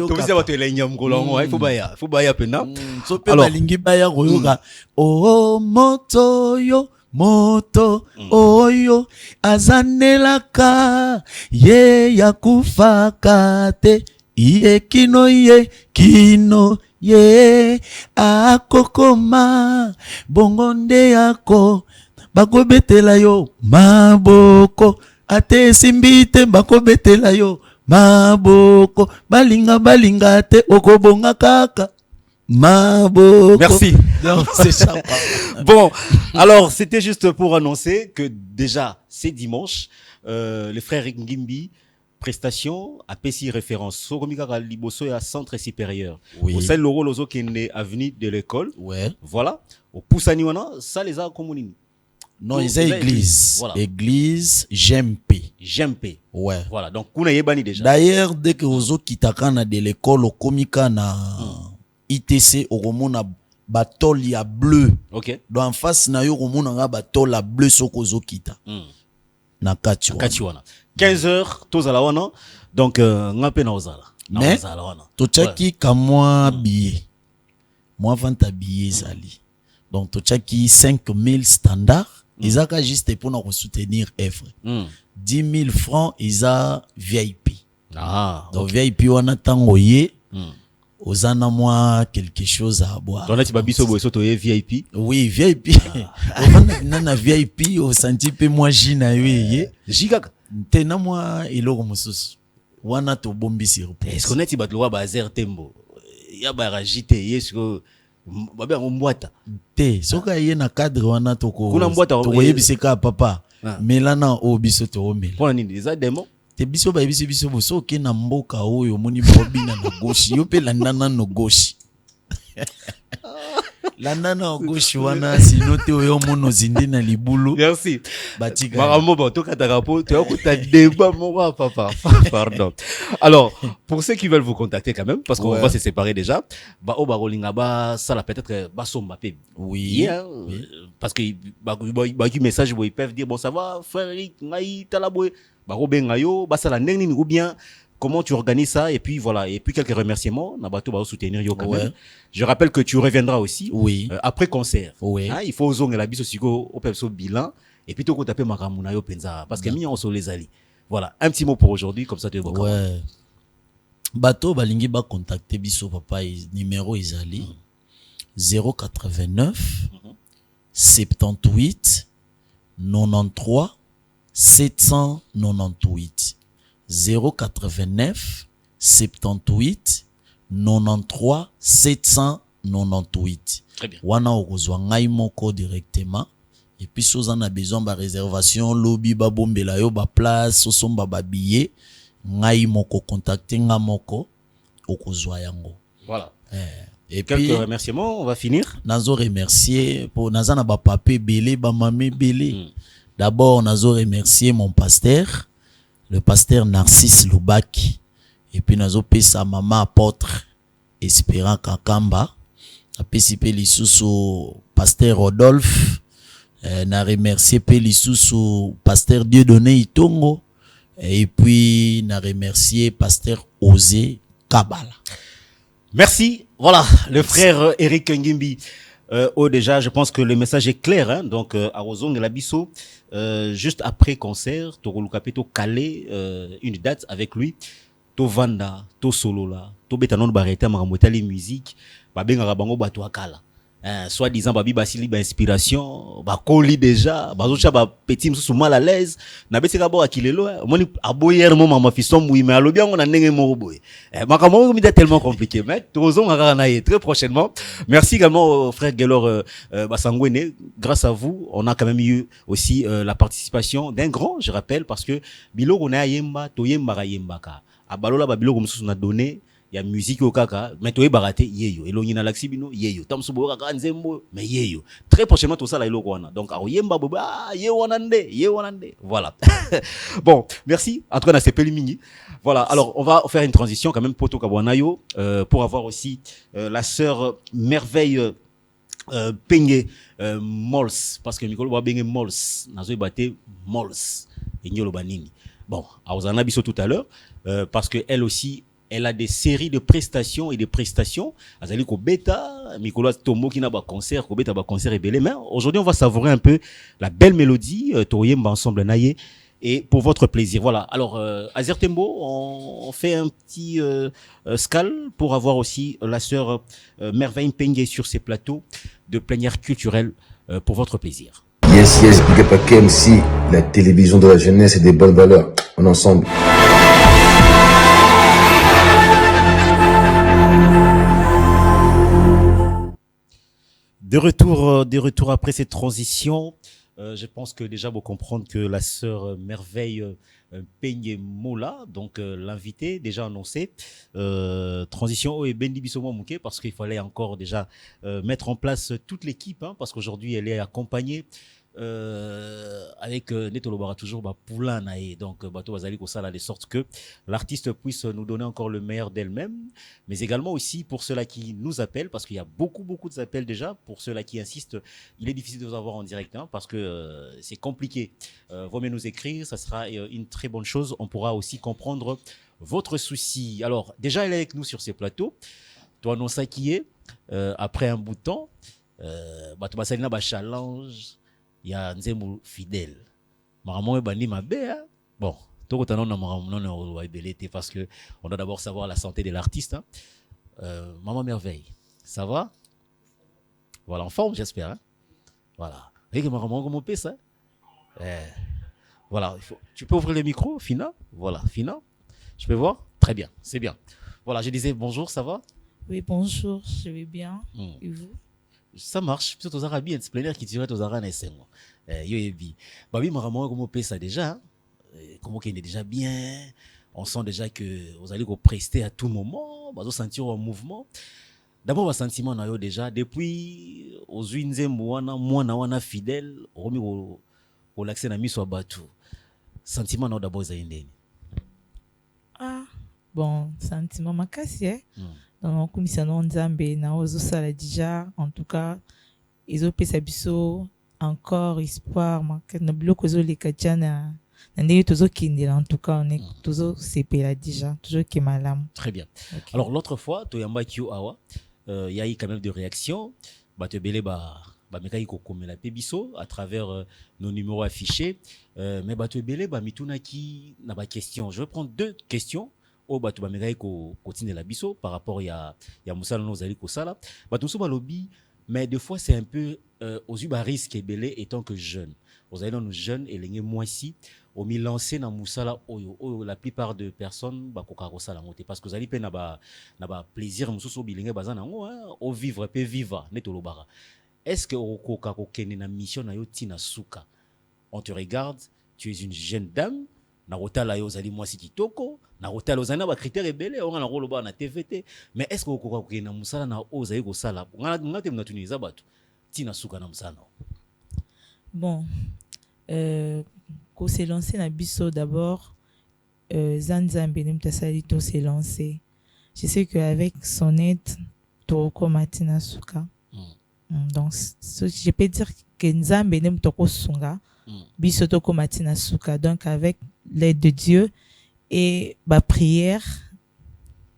tobisa bato elenya mokolo yango il faut baya pena so pe balingi baya koyoka o moto yo moto oyo azanelaka ye yakufaka te ye kino ye akokoma bongo nde yako bakobetela yo maboko ate esimbi te bakobetela yo maboko balinga te okobonga kaka maboko. Merci. Non, c'est ça. Bon, alors c'était juste pour annoncer que déjà c'est dimanche, le frère Ngimbi prestation à PCI référence Soromika Liboso à centre supérieur. Oui. Au sein Loro Lozo qui est avenue de l'école. Ouais. Voilà. Au Poussaniwana, ça les a communés. Non, ils ont église. Voilà. Église GMP. Ouais. Voilà. Donc kuna yebani déjà. D'ailleurs dès que Ozo kitaka na de l'école au komika na ITC au romona batol ya bleu. OK. Donc en face na yo romona nga batol la bleu soko Ozo kita. Na Katiwana. 15h tozala wana. Donc ngape na ozala. Mais tochaki kamwa billet. Moi vanta billet zali. Donc tochaki 5000 standards. Ils ont juste pour nous soutenir œuvre. 10 000 francs, ils ont VIP. Ah, donc VIP, on attend oye. Aux en moi quelque chose à boire. Donc là, tu vas biso boy soto VIP. Oui, VIP. On a VIP au senti pe moi jina yeye. Jigaka. Tena moi ilo mususu. Wana to bombi surprise. Est-ce qu'on est tibat loi bazer tembo? Ya ba rajite yesko babe ngomboata. Te soka ye na cadre wana toko. Kuna mbwata to yebiseka papa. Melana o biso to omela. Pona nini eza demo? Te biso ba biso boso ke na mboka oyo moni bobina na gauche yo pe landana no gauche. Landana no gauche wana sinote oyo mono zindi na libulu. Merci. Batika. Marambo ba to kataka po to okuta débat mon papa. Pardon. Alors, pour ceux qui veulent vous contacter quand même parce qu'on va se séparer déjà, ba o ba rolinga ba ça la peut-être ba somba pe. Oui. Parce que ba qui message ils peuvent dire bon ça va frère Eric ngai talaboy ba robenga yo ba sala ndeng ou bien comment tu organises ça et puis voilà et puis quelques remerciements na bato ba soutenir yo quand même. Je rappelle que tu reviendras aussi après concert. Hein, il faut zonga la biso siko au pepso bilan et puis to ko taper makamuna yo penza parce que mi on so les ali. Voilà, un petit mot pour aujourd'hui comme ça tu es bon. Ouais. Bato balingi ba contacter biso papa numéro izali 089 78 93 798 089 78 93 798. Très bien. Wana okozwa ngai moko directement et puis si on a besoin de réservation lobby ba bombela yo ba place osomba ba billet ngai moko contacter nga moko okozwa yango. Voilà. Et quelques puis remerciements, on va finir. Nazo remercier pour nazana ba papé belé ba mamé belé. D'abord nazo remercier mon pasteur, le pasteur Narcisse Loubaki. Et puis nazo pesa maman apôtre Espérant Kakamba. Apesi pe lisusu pasteur Rodolphe Na remercier Pelisusu pasteur Dieudonné Itongo et puis na remercier pasteur Osé Kabala. Merci. Voilà, le frère Eric Ngimbi. Déjà, je pense que le message est clair. Hein? Donc, à Ozong et Labisso, juste après concert, Togolukapeto calé une date avec lui. To Vanda, to Solola, to Betanon Bareta, Maramotali musique, Babenga Rabango Batuakala. Soi-disant babi basili ba inspiration ba koli déjà bazocha ba petit msusu mal à l'aise na beti ka bo akilelo moni aboyer mo mama fiston mui mais alobi ngo na ndenge mo boy makambo mi tellement compliqué mais tozon ngaka na très prochainement. Merci également au frère Gelor Basangwene. Grâce à vous on a quand même eu aussi la participation d'un grand, je rappelle, parce que biloko na yemba to yemba ka yemba ka abalola ba biloko msusu na donné. Il y a musique au kaka, mais tu es baraté, yeyo. Elongi na laxibino, yeyo. Tamsubo kaka nzembo, mais yeyo. Très prochainement, tout ça là, wana. Donc, yemba boba, yewanande. Voilà. Bon, merci. En tout cas, c'est Pelimini. Voilà. Alors, on va faire une transition quand même, Poto Kabwanayo, pour avoir aussi la sœur merveille Penge Mols. Parce que Mikolo Babenge Mols, Nazo Bate Mols. Et Nyolo Banini. Bon, à Ozana Bisso tout à l'heure, parce que elle aussi, elle a des séries de prestations et de prestations. Azali ko beta, Nicolas Tomo qui n'a pas concert, ko beta ba concert et belé. Mais aujourd'hui, on va savourer un peu la belle mélodie, Toyemba ensemble naye, et pour votre plaisir. Voilà. Alors, Azer Tembo, on fait un petit scal pour avoir aussi la sœur Merveille Penge sur ces plateaux de plénière culturelle pour votre plaisir. Yes, big up à KMC, la télévision de la jeunesse et des bonnes valeurs. On est ensemble. De retour après cette transition, je pense que déjà vous comprendre que la sœur Merveille Penge Mola, donc l'invité déjà annoncé, transition et Bendi Bissomo Mouké, parce qu'il fallait encore déjà mettre en place toute l'équipe, hein, parce qu'aujourd'hui elle est accompagnée avec Netolobara toujours Poulain Nae, donc Bato Bazali Kosala, de sorte que l'artiste puisse nous donner encore le meilleur d'elle-même, mais également aussi pour ceux-là qui nous appellent, parce qu'il y a beaucoup d'appels déjà. Pour ceux-là qui insistent, il est difficile de vous avoir en direct, hein, parce que c'est compliqué. Vaut mieux nous écrire, ça sera une très bonne chose. On pourra aussi comprendre votre souci. Alors déjà elle est avec nous sur ces plateaux. Toi non ça qui est après un bout de temps, Bato Basalina ba challenge. Il y a Nzembo fidèle. Maman bandi mabé. Bon, tout le temps on a parce que on doit d'abord savoir la santé de l'artiste. Hein. Maman merveille, ça va? Voilà, en forme j'espère. Hein? Voilà. Regarde maman comment on ça. Voilà, tu peux ouvrir le micro, Fina. Voilà, Fina. Je peux voir? Très bien, c'est bien. Voilà, je disais bonjour, ça va? Oui, bonjour, je vais bien. Et vous? Ça marche, plutôt aux arabes, c'est plein air qui tirait aux arabes, yoyebi. Babi Maramo, comment on paye ça déjà? Comment qu'il est déjà bien? On sent déjà que vous allez vous prester à tout moment, vous allez sentir un mouvement. D'abord, un sentiment na yo déjà, depuis aux Uinzembo, wana fidèle, remis au l'accès na mis sur Batu. Sentiment na d'abord zaindeni. Ah, bon, sentiment makasi, hein? Donc, comme ça, non, Nzambe, na ozo sala déjà, en tout cas, ils ont payé biso encore espoir, na bloc ozo les kachana, n'andé toujours kindi, en tout cas, on est toujours CP là déjà, toujours qui malam. Très bien. Okay. Alors, l'autre fois, Toyamba Kyo Awa, il y a eu quand même des réactions, te belé mekai kokomela pebiso à travers nos numéros affichés, mais te belé mituna ki na ba question. Je vais prendre deux questions. Au batu ba mekai ko continue la biso par rapport ya musala no zali ko sala batu so ba lobby, mais des fois c'est un peu aux yeux risque belé étant que jeune vous allez nous jeunes et les moi ici au mi lancer na musala oyo la plupart de personnes ba ko ka sala ngote parce que vous allez pe na ba plaisir mususu bilinge bazana ngo au vivre pe viva netolobara. Est-ce que ko ka ko kene na mission na yo tina suka, on te regarde, tu es une jeune dame na rotala yo zali moi si kitoko na rotala ozana ba critères ebele on na roloba na TVT, mais est-ce que okoka ko na musala na ozayi ko sala ngate mna tuniza batu tina suka na musala? Bon, ko se lancer na biso d'abord Zanzambe Nimtasali to s'est lancé. Je sais que avec son aide to ko matina suka. Donc, je peux dire que Nzambe nem toko sunga, biso toko matina suka. Donc, avec l'aide de Dieu et ma prière,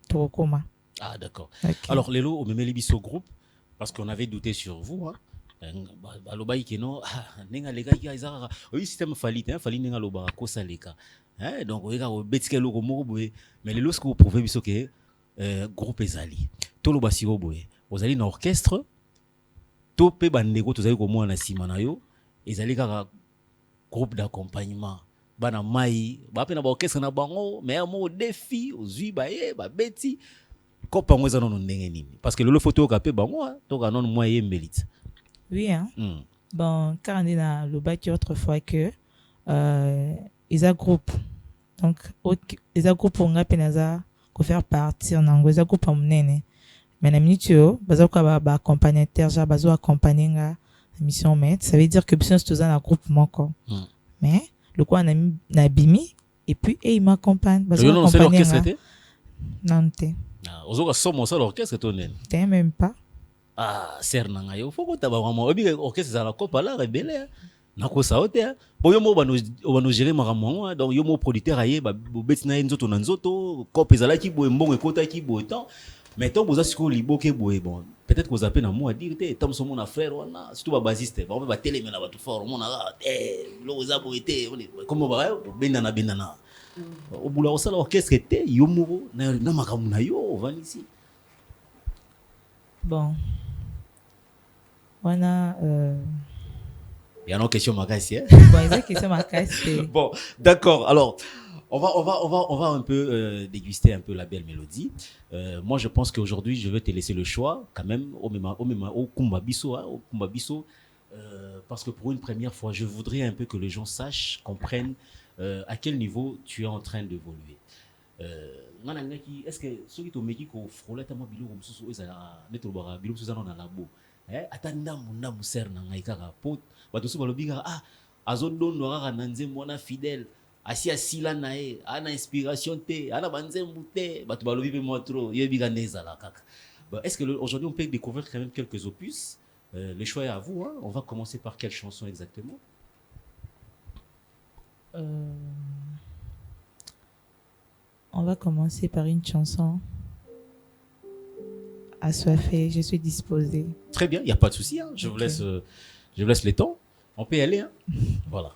toko koma. Ah, d'accord. Okay. Alors, Lelo, au Memeli Bisso Group, parce qu'on avait douté sur vous, hein. Aloba ikeno, nenga lega ika izara. Oui, système falit, hein, falit nenga loba kosa leka. Hein, donc, on regarde, betike loko moroboe. Mais Lelo, ce que vous prouvez, biso que groupe ezali. Tolo basiro boe. Vous allez dans orchestre. Topé bandeko, vous allez comme na sima yo. Ezali kaka groupe d'accompagnement. Bana mai, ba pe na ba orchestre na bango, mais mo défi, ozui ba ye, ba beti. Kopa ngweza non ndenge nini. Parce que le photo ka pe bango, to ka non moyen mélite. Oui, hein. Bon, car on est dans le bac autrefois que ils a groupe. Donc, ils a groupe on a penaza ko faire partir nango, ils a groupe amnene. Mais la minute yo, bazo ka ba accompagner terja, bazo accompagner la mission maître, ça veut dire que besoin c'est un groupe moko. Mais le quoi na bimi et puis il m'accompagne, bazo accompagner. Non, t'es. Ozoka somo ça l'orchestre tonen. T'es même pas. Ah, ser nanga yo foko taba vraiment obi orchestre za la copa la rebelle na ko sa hote bo yo mo bano gérer makamwa donc yo mo producteur aye ba betina nzoto na nzoto copa za la ki bo mbongo ekota ki bo temps mais tant boza siko liboke boye bon peut-être que vous appelez na mo à dire té tam so mon frère wana surtout ba basiste ba télémé na ba tout fort mon na lo za bo été comme ba benana au boulot au salon orchestre était yo mo na makamuna yo van ici. Bon. Voilà. Il y a une question makassi, hein? Bon, il y a une question makassi. Bon, d'accord. Alors, on va un peu déguster un peu la belle mélodie. Moi, je pense qu'aujourd'hui, je vais te laisser le choix, quand même, au Kumbabiso, hein, parce que pour une première fois, je voudrais un peu que les gens sachent, comprennent à quel niveau tu es en train d'évoluer. Est-ce que ceux qui t'ont mis qu'on frôle tellement bilo comme ça, ils ont netto bara bilo ça dans la labo. Atanda munda muser na ngai kaka pot. Bato so balobi kaka azondo noira nanze mwana fidèle. Asi asila nae, ana inspiration te, ana banzembu te. Bato balobi pe moi trop, yebi ka neza la kaka. Est-ce que aujourd'hui on peut découvrir quand même quelques opus? Le choix est à vous, hein. On va commencer par quelle chanson exactement? On va commencer par une chanson. Assoiffé, je suis disposée. Très bien, il n'y a pas de souci. Hein. Je vous laisse les temps. On peut y aller. Hein. Voilà.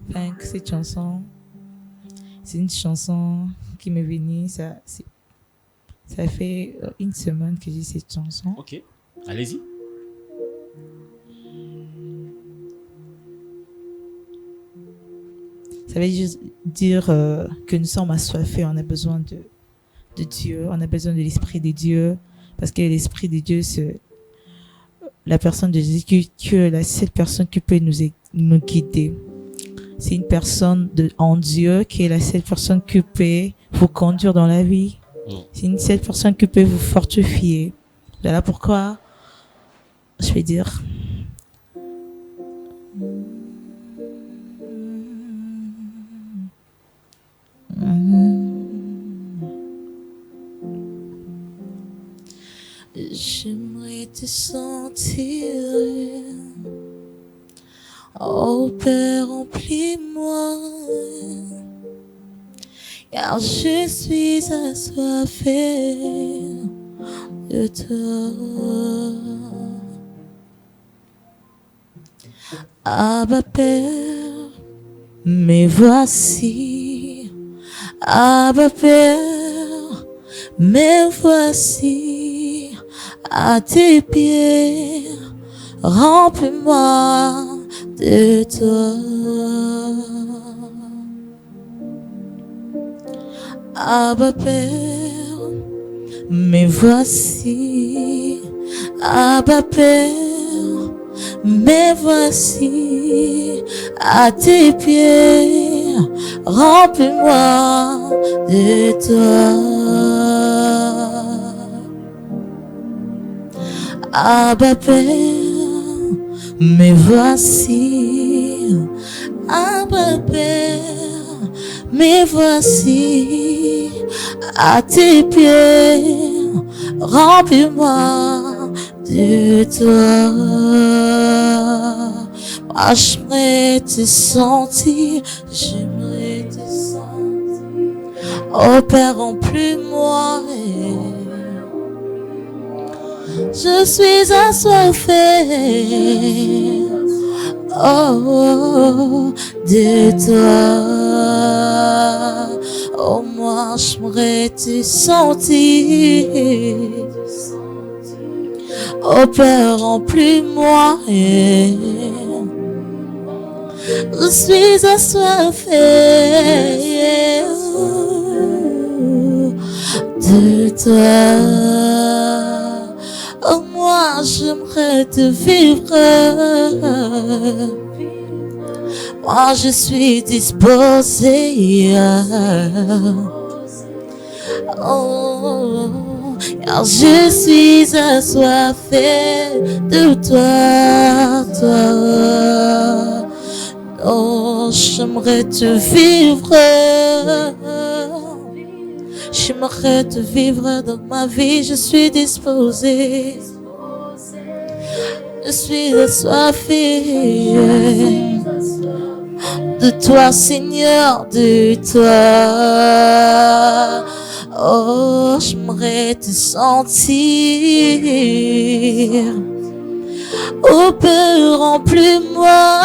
Enfin, cette chanson, c'est une chanson qui m'est venue. Ça fait une semaine que j'ai cette chanson. Ok, allez-y. Ça veut juste dire que nous sommes assoiffés, on a besoin de Dieu, on a besoin de l'Esprit de Dieu, parce que l'Esprit de Dieu, c'est la personne de Jésus, qui est la seule personne qui peut nous guider. C'est une personne en Dieu qui est la seule personne qui peut vous conduire dans la vie. C'est une seule personne qui peut vous fortifier. Voilà pourquoi, je vais dire... J'aimerais te sentir. Oh Père, remplis-moi, car je suis assoiffé de toi. Abba Père, me voici. Abba Père, me voici à tes pieds. Remplis-moi de toi. Abba Père, me voici. Abba Père, me voici à tes pieds. Remplis-moi de toi. Abba Père, me voici. Abba Père, me voici à tes pieds. remplis-moi de toi. Moi, j'aimerais te sentir, j'aimerais te sentir. Oh Père, remplis-moi. Je suis assoiffé, oh, de toi. Oh, moi, j'aimerais te sentir. Oh Père, remplis-moi. Je suis assoiffé de toi. Oh, moi, j'aimerais te vivre. Moi, je suis disposé. Oh, car je suis assoiffé de toi, toi. Oh, j'aimerais te vivre. J'aimerais te vivre dans ma vie, je suis disposé. Je suis assoiffé de toi, Seigneur, de toi. Oh, j'aimerais te sentir. Oh, Père, remplis-moi.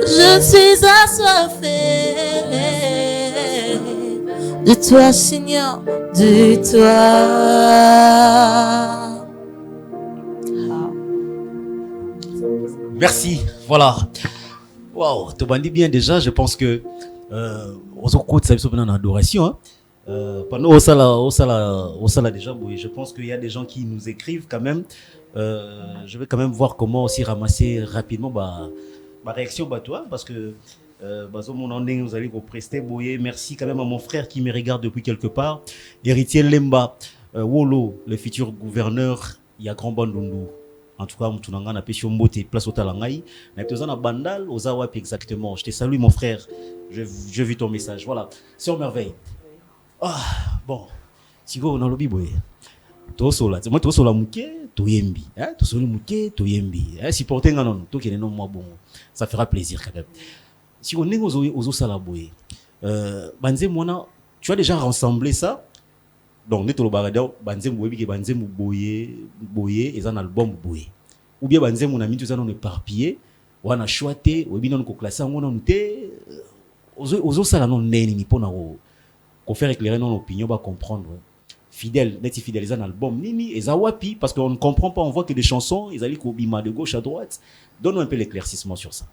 Je suis assoiffé de toi, Seigneur, de toi. Merci. Voilà. Waouh, tu m'as dit bien déjà. Je pense que aux côtés, ça en adoration. Hein. Pendant au sala déjà, oui, je pense qu'il y a des gens qui nous écrivent quand même. Je vais quand même voir comment aussi ramasser rapidement ma réaction à toi, parce que vous allez vous prester. Merci quand même à mon frère qui me regarde depuis quelque part. Héritier Lemba, Wolo, le futur gouverneur, il y a Grand Bandundu. En tout cas, Moutounanga n'a pas sur Mbote, place au Talangaï. N'a pas besoin Bandal, aux Awap exactement. Je te salue, mon frère. J'ai vu ton message. Voilà. C'est en merveille. Ah, bon. Si vous, on a le biboye. Tosola. Moi, tosola mouké, toyembi. Tosola mouké, toyembi. Si portez un nom, to qui est non moi bon. Ça fera plaisir quand même. Si on est aux salaboye, banze mona, tu as déjà rassemblé ça. Donc, nous avons banze mouébi que banze mouboye, et un album boye. Ou bien banze mon ami, tout ça, on est éparpillé. On a choisi, ou bien on a classé, on a noté. Aux salons, on est ni pour nous faire éclairer nos opinions, va comprendre. Fidèle, net fidèle, un album, nini, et zawapi, parce qu'on ne comprend pas, on voit que des chansons, ils allaient bima de gauche à droite. Donne-nous un peu l'éclaircissement sur ça.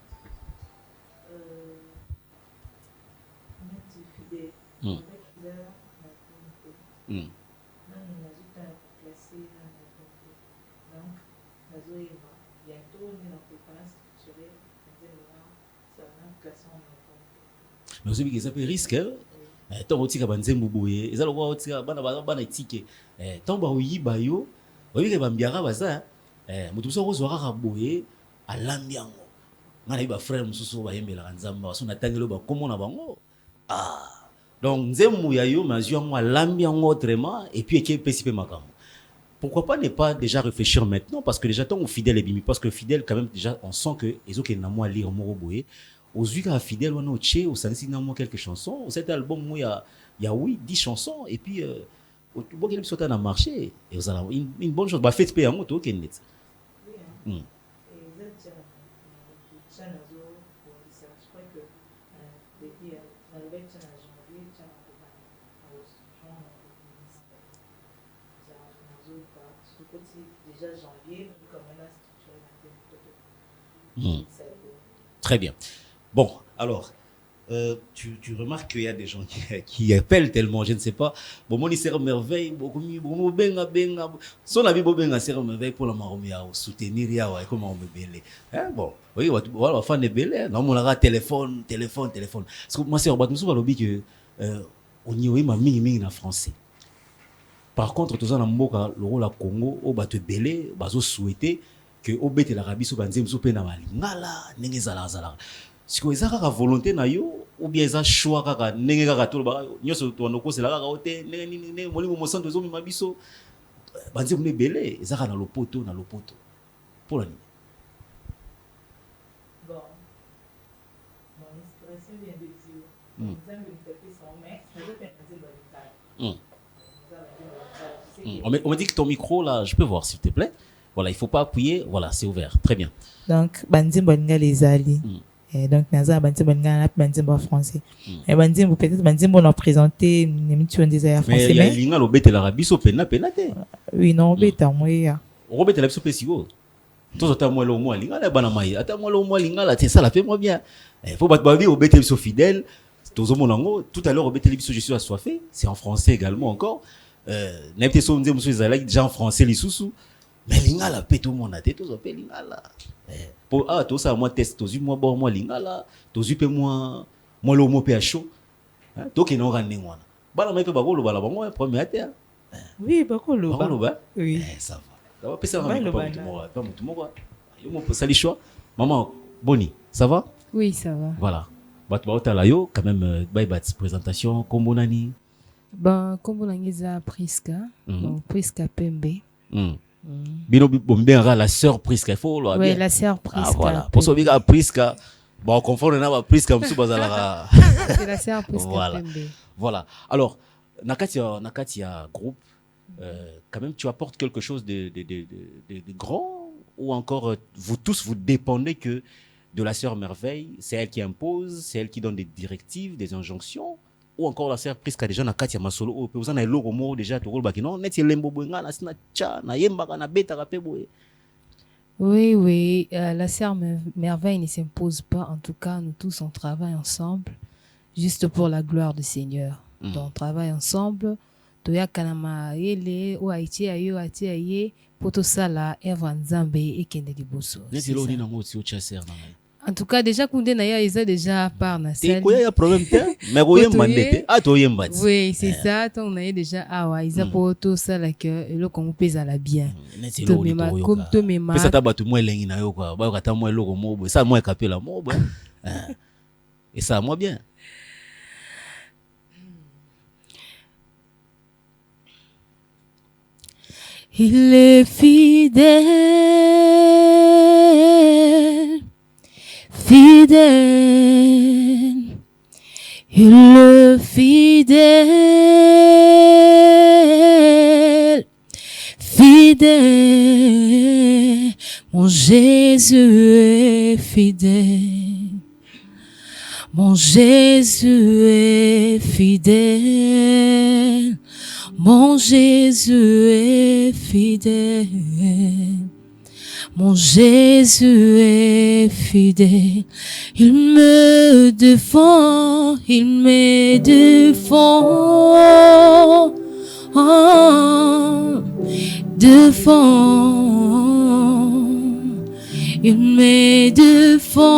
Mais vous savez que ça peut risquer. Tant que tu as banzé mouboye, ils allont voir tu as bana étiqué. Tant que oui bayo, oui que bambiara baza. Mutu so kozwara raboye à lambiango. Ngana iba frère mususu ba yembela nzamba, so natangelo ba komo na bango. Ah. Donc nzemu ya yo mazio ngo lambiango autrement et puis eke pesipe makamo. Pourquoi pas ne pas déjà réfléchir maintenant, parce que déjà tant que fidèle et bimi, parce que fidèle quand même déjà on sent que ezo ke na moi lire mo boye. Aux yeux à fidèle, on a au au Sansi quelques chansons. Cet album, il y a oui, 10 chansons. Et puis, au bon qu'il soit dans le marché. Et vous avez une bonne chose. Bah, faites payer un mot, ok, net. Très bien. Bon, alors, tu remarques qu'il y a des gens qui appellent tellement, je ne sais pas. Bon, mon sert merveille, beaucoup mieux, bon, benga. Son avis, bon, benga, sert merveille pour la maromia, soutenir, ya, ouais, comment on me belle. Bon, oui, voilà, fan de belle, non, mon aura téléphone. Parce que moi, c'est Robat Moussou, lobby que, on y est, ma ming en français. Par contre, tout ça, dans le rôle à Congo, au bat belé, bazo souhaiter que au bête l'Arabie sous banzem sous pena mali. Ngala, n'engezala. siko eza kaka volonté na yo ou bien eza choix kaka ndenge kaka toloba nyonso twanokosela kaka o te ndenge molimo mosantu ezomema biso banzembo ebele eza kaka na lopoto mpola nini? On me dit que ton micro là, je peux voir s'il te plaît. Voilà, il faut pas appuyer. Voilà, c'est ouvert. Très bien. Donc, banzimbo nga les ali. Et donc, naza banzimbo nga banzimbo français. Et banzimbo peut-être banzimbo on a présenté l'émission des airs français. Mais linga lo bete la biso pena te. Oui, non, beta moya. On bete la biso pesigo. Tous autant moi le moi linga la bana mai. Ata moi le moi linga la, ça la fait moi bien. Il faut battre babi au bete biso fidèle. Tout à l'heure au bete biso je suis assoiffé. C'est en français également encore. N'importe so nzembo so ezalaki déjà en français les sous. Mais lingala pe tout le monde a tête aux appels lingala. Pour tout ça moi test tous moi bon moi lingala, tous pe moi le mot pe chaud. To ki no rande ngwana. Bala mai pe bakolo bala bango premier terre. Oui, bakolo ba. Oui. Ça va. Ça va pesa pas mutu moko. Yo mo pour sali choix. Maman Boni, ça va? Oui, ça va. Voilà. Bat ba otala yo quand même bye bat présentation kombo nani? Ben kombo nangiza Priska. Donc Priska Pembe. Bino bien la sœur Priska faut là. Oui, la sœur Priska. Ah voilà. Pour sauver la Priska, bon on confond na Priska msu bazala. C'est la sœur Priska Pembe. Voilà. Alors Nakatia groupe quand même tu apportes quelque chose de grand ou encore vous tous vous dépendez que de la sœur Merveille, c'est elle qui impose, c'est elle qui donne des directives, des injonctions. Ou encore la sœur Priska déjà na kati ya masolo o pe uzana eloko mo déjà to kolba ki non net lembo boinga na sina cha na yemba na beta ka pe boye. Oui, la sœur Merveille ne s'impose pas. En tout cas, nous tous on travaille ensemble juste pour la gloire du Seigneur. Donc on travaille ensemble. Toya kanama yele o Haïti ayo ati aye poto sala Eva Nzambe et kende liboso. Net elo ni na mo ti o cha sœur na. En tout cas, déjà, Koundé Naya, ils ont déjà par na salle. Il y a problème, mais oui, c'est ça. On a déjà, ils ont pour tout ça, là, que le qu'on pèse à la bien. Comme tout mes mains. Ça t'a battu moi, l'engin, quoi. Bah, quand moi, le mot, ça, moi, capé la mot, et ça, moi, bien. Il est fidèle. Fidèle, il est fidèle, fidèle, mon Jésus est fidèle, mon Jésus est fidèle, mon Jésus est fidèle. Mon Jésus est fidèle, il me défend, il me défend, il me défend,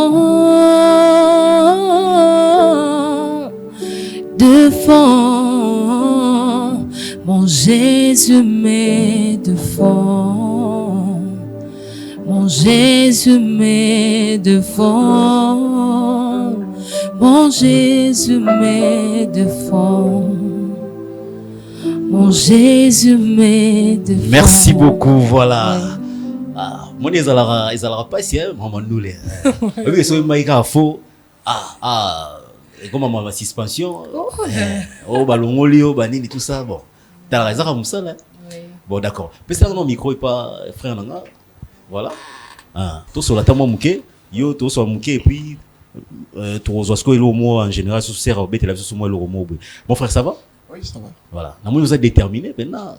mon Jésus me défend. Mon Jésus me défend, mon Jésus me défend, mon Jésus me défend. Merci beaucoup, voilà. Mon ezalara pas si maman nous les. Oui, so maïka faux. Comme maman suspension. Oh balongolio banini tout ça bon. T'as raison comme ça là. Bon d'accord. Mais ça mon micro est pas frère nanga. Voilà. Tout sur la table mouké, yo tout sur mouké et puis tout aux osco et le mot en général sur serre au bête la sur moi le mot. Mon frère ça va? Oui, ça va. Voilà. Nous nous a déterminé maintenant.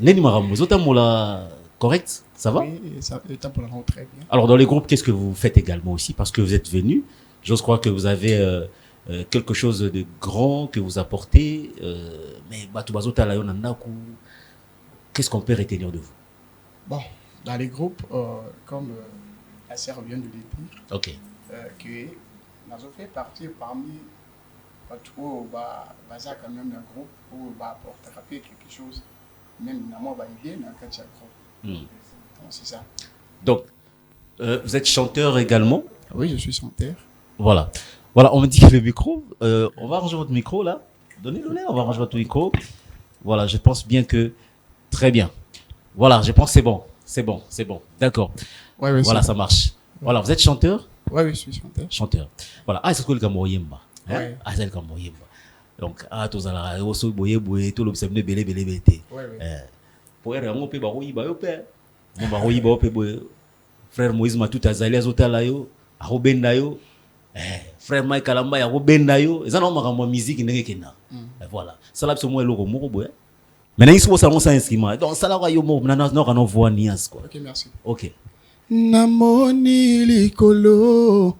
Neni marambo, zota mola correct, ça va? Oui, ça le temps pour la rentrée très bien. Alors dans les groupes, qu'est-ce que vous faites également aussi parce que vous êtes venus? J'ose croire que vous avez quelque chose de grand que vous apportez mais batu bazota la yonanda ku qu'est-ce qu'on peut retenir de vous? Bon. Dans les groupes, comme la sœur vient de le dire, que nous avons fait partie parmi où baza quand même un groupe où va apporter quelque chose, même dans va idée dans le groupe. Donc c'est ça. Donc vous êtes chanteur également? Oui, je suis chanteur. Voilà. Voilà, on me dit que le micro, on va ranger votre micro là. Donnez-le là, on va ranger votre micro. Voilà, je pense bien que très bien. Voilà, je pense que c'est bon. C'est bon, c'est bon. D'accord. Ouais, ouais, voilà, ça marche. Voilà, vous êtes chanteur? Ouais, oui, je suis chanteur. Chanteur. Voilà. Ah, c'est quoi le Camerouyemba? Ouais. Ah, c'est le Camerouyemba. Donc, ah, tous à la osso boye boye, tout l'observe belé belé bété. Ouais, ouais. Pour elle, on peut baroui ba yo père. Mon baroui ba pe boye. Frère Moïse m'a tout azali azotala yo, a robenda yo. Frère Mike Kalamba ya robenda yo. Ezana on m'a musique ndenge kena. Voilà. Ça là c'est moi le moko boye. Maintenant, il faut savoir ça instrument. Donc, ça là, yo mo na na voix nias quoi. OK, merci. OK. Namoni likolo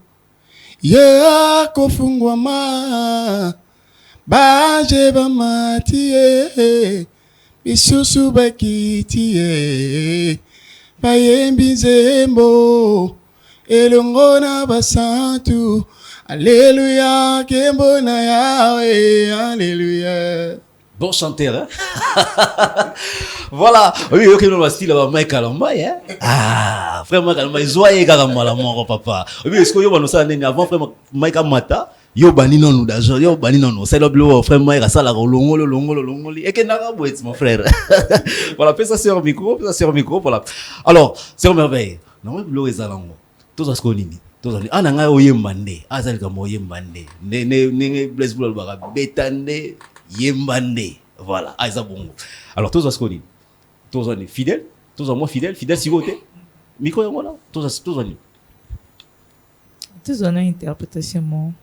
ya kofungwama baje bamatie bisusu bakitie bayembi nzembo elongo na basantu alléluia kembo na yawe alléluia. Bon chanteur, hein? Voilà. Oui, ok, nous, le style, là, Mike Kalamba, hein? Ah, frère Mike Kalamba, joyeux, Kalamba, la mort, papa. Oui, est-ce que yo, nous, ça, avant, frère Mike Amata, yo, bani non, nous, d'argent, yo, bani non, nous, c'est le bleu, frère Mike, ça, la longo, et que n'a pas beau mon frère. Voilà, fais ça sur le micro, voilà. Alors, c'est une merveille. Non, mais bleu, ça, là, tout ça, ce qu'on dit. Ah, n'a pas oyembande. Ah, ça, le Cameroun, oyembande. Ne, blesse, bleu, bara, bétande. Yembande. Voilà. Aïsa Bongo. Alors, tous ce qu'on dit. Tous on est fidèles. Tous on moi fidèles. Fidèles, si vous êtes. Micro, voilà. Tous on est. Tous on a une interprétation.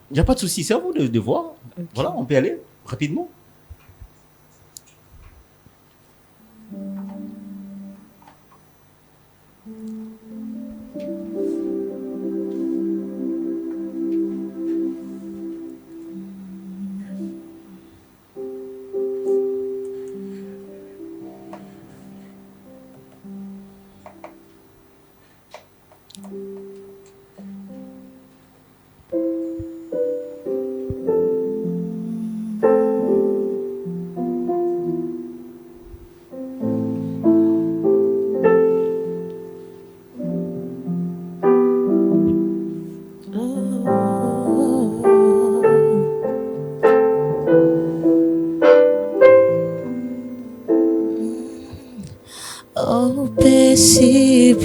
Il n'y a pas de souci. C'est à vous de voir. Okay. Voilà, on peut aller rapidement.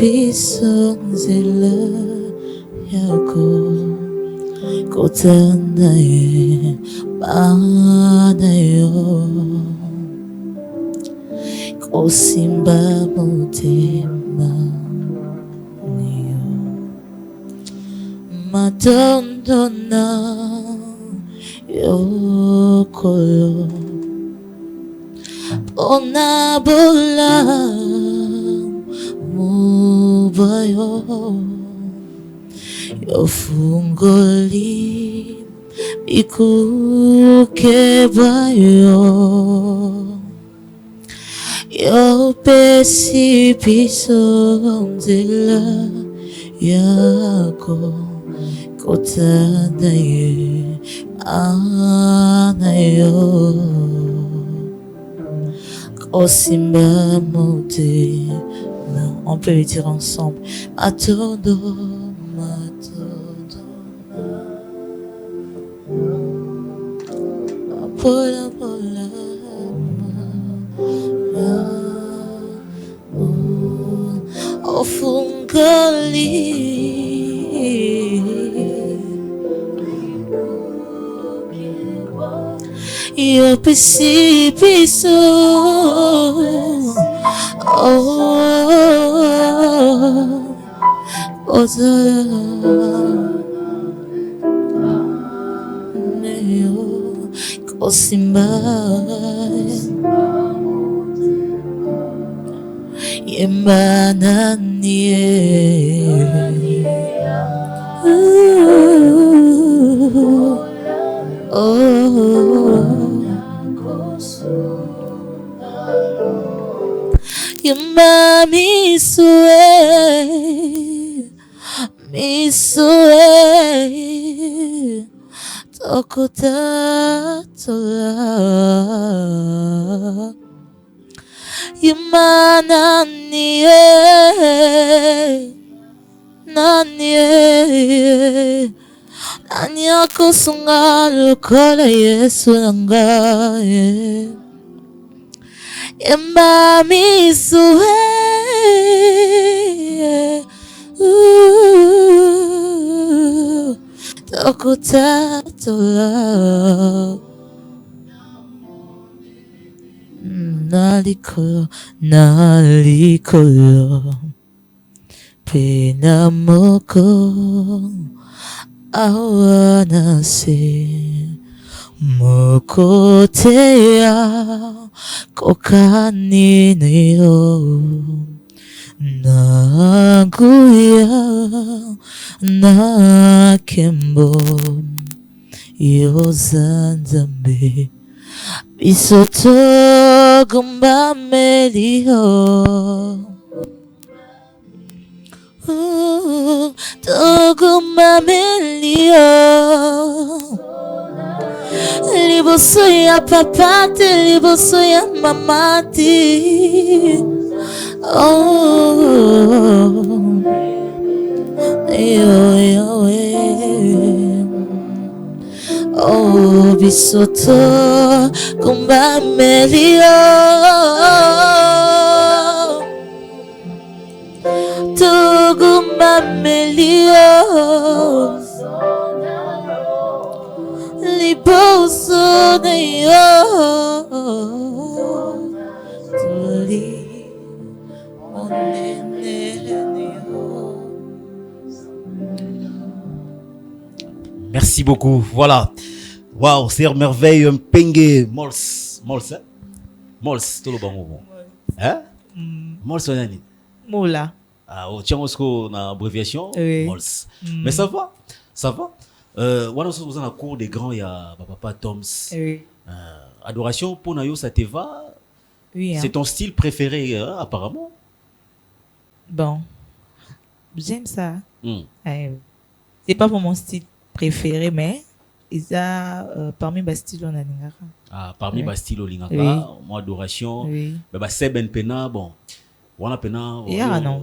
Bisonzela yako kutanaye banayo kusimba mutima niyo matondona yokolo onabola mubayo yofungoli ikukebayo yopesipiso nzela yako kotanaye anayo kosimba mote. On peut le dire ensemble. Matondo, matondo, pola, pola, ofungoli, yo pesipiso. Kosimba Yemananie misue tokotatola Yemananie nani akosunga lokola Yesu na ngai yemba misuwe tokutatola nalikolo pena moko awanase moko teya kokaniniyo naguya nakembo yozanzambe bisoto gumba melio togumba melio liboso ya papa te liboso ya mama te oh bisoto gumba melio togumba melio liboso na yo toli onene yo. Merci beaucoup. Voilà. Waouh, c'est merveille. Mpenge Mols. Mols, hein? Mols, tout le bon. Hein? Mols, on a dit. Mola. Ah, tiens, on a abréviation. Oui. Mols. Mais ça va. Ça va. Voilà, nous avons un cours des grands, il y a Papa Toms. Oui. Adoration, pour Nayo, ça te va? Oui. Hein. C'est ton style préféré, hein, apparemment? Bon. J'aime ça. C'est pas pour mon style préféré, mais il a parmi Bastille on a Lingara. Ah, parmi Bastille au Lingara, oui. Moi adoration. Oui. Bah c'est ben pena bon. Wana pena.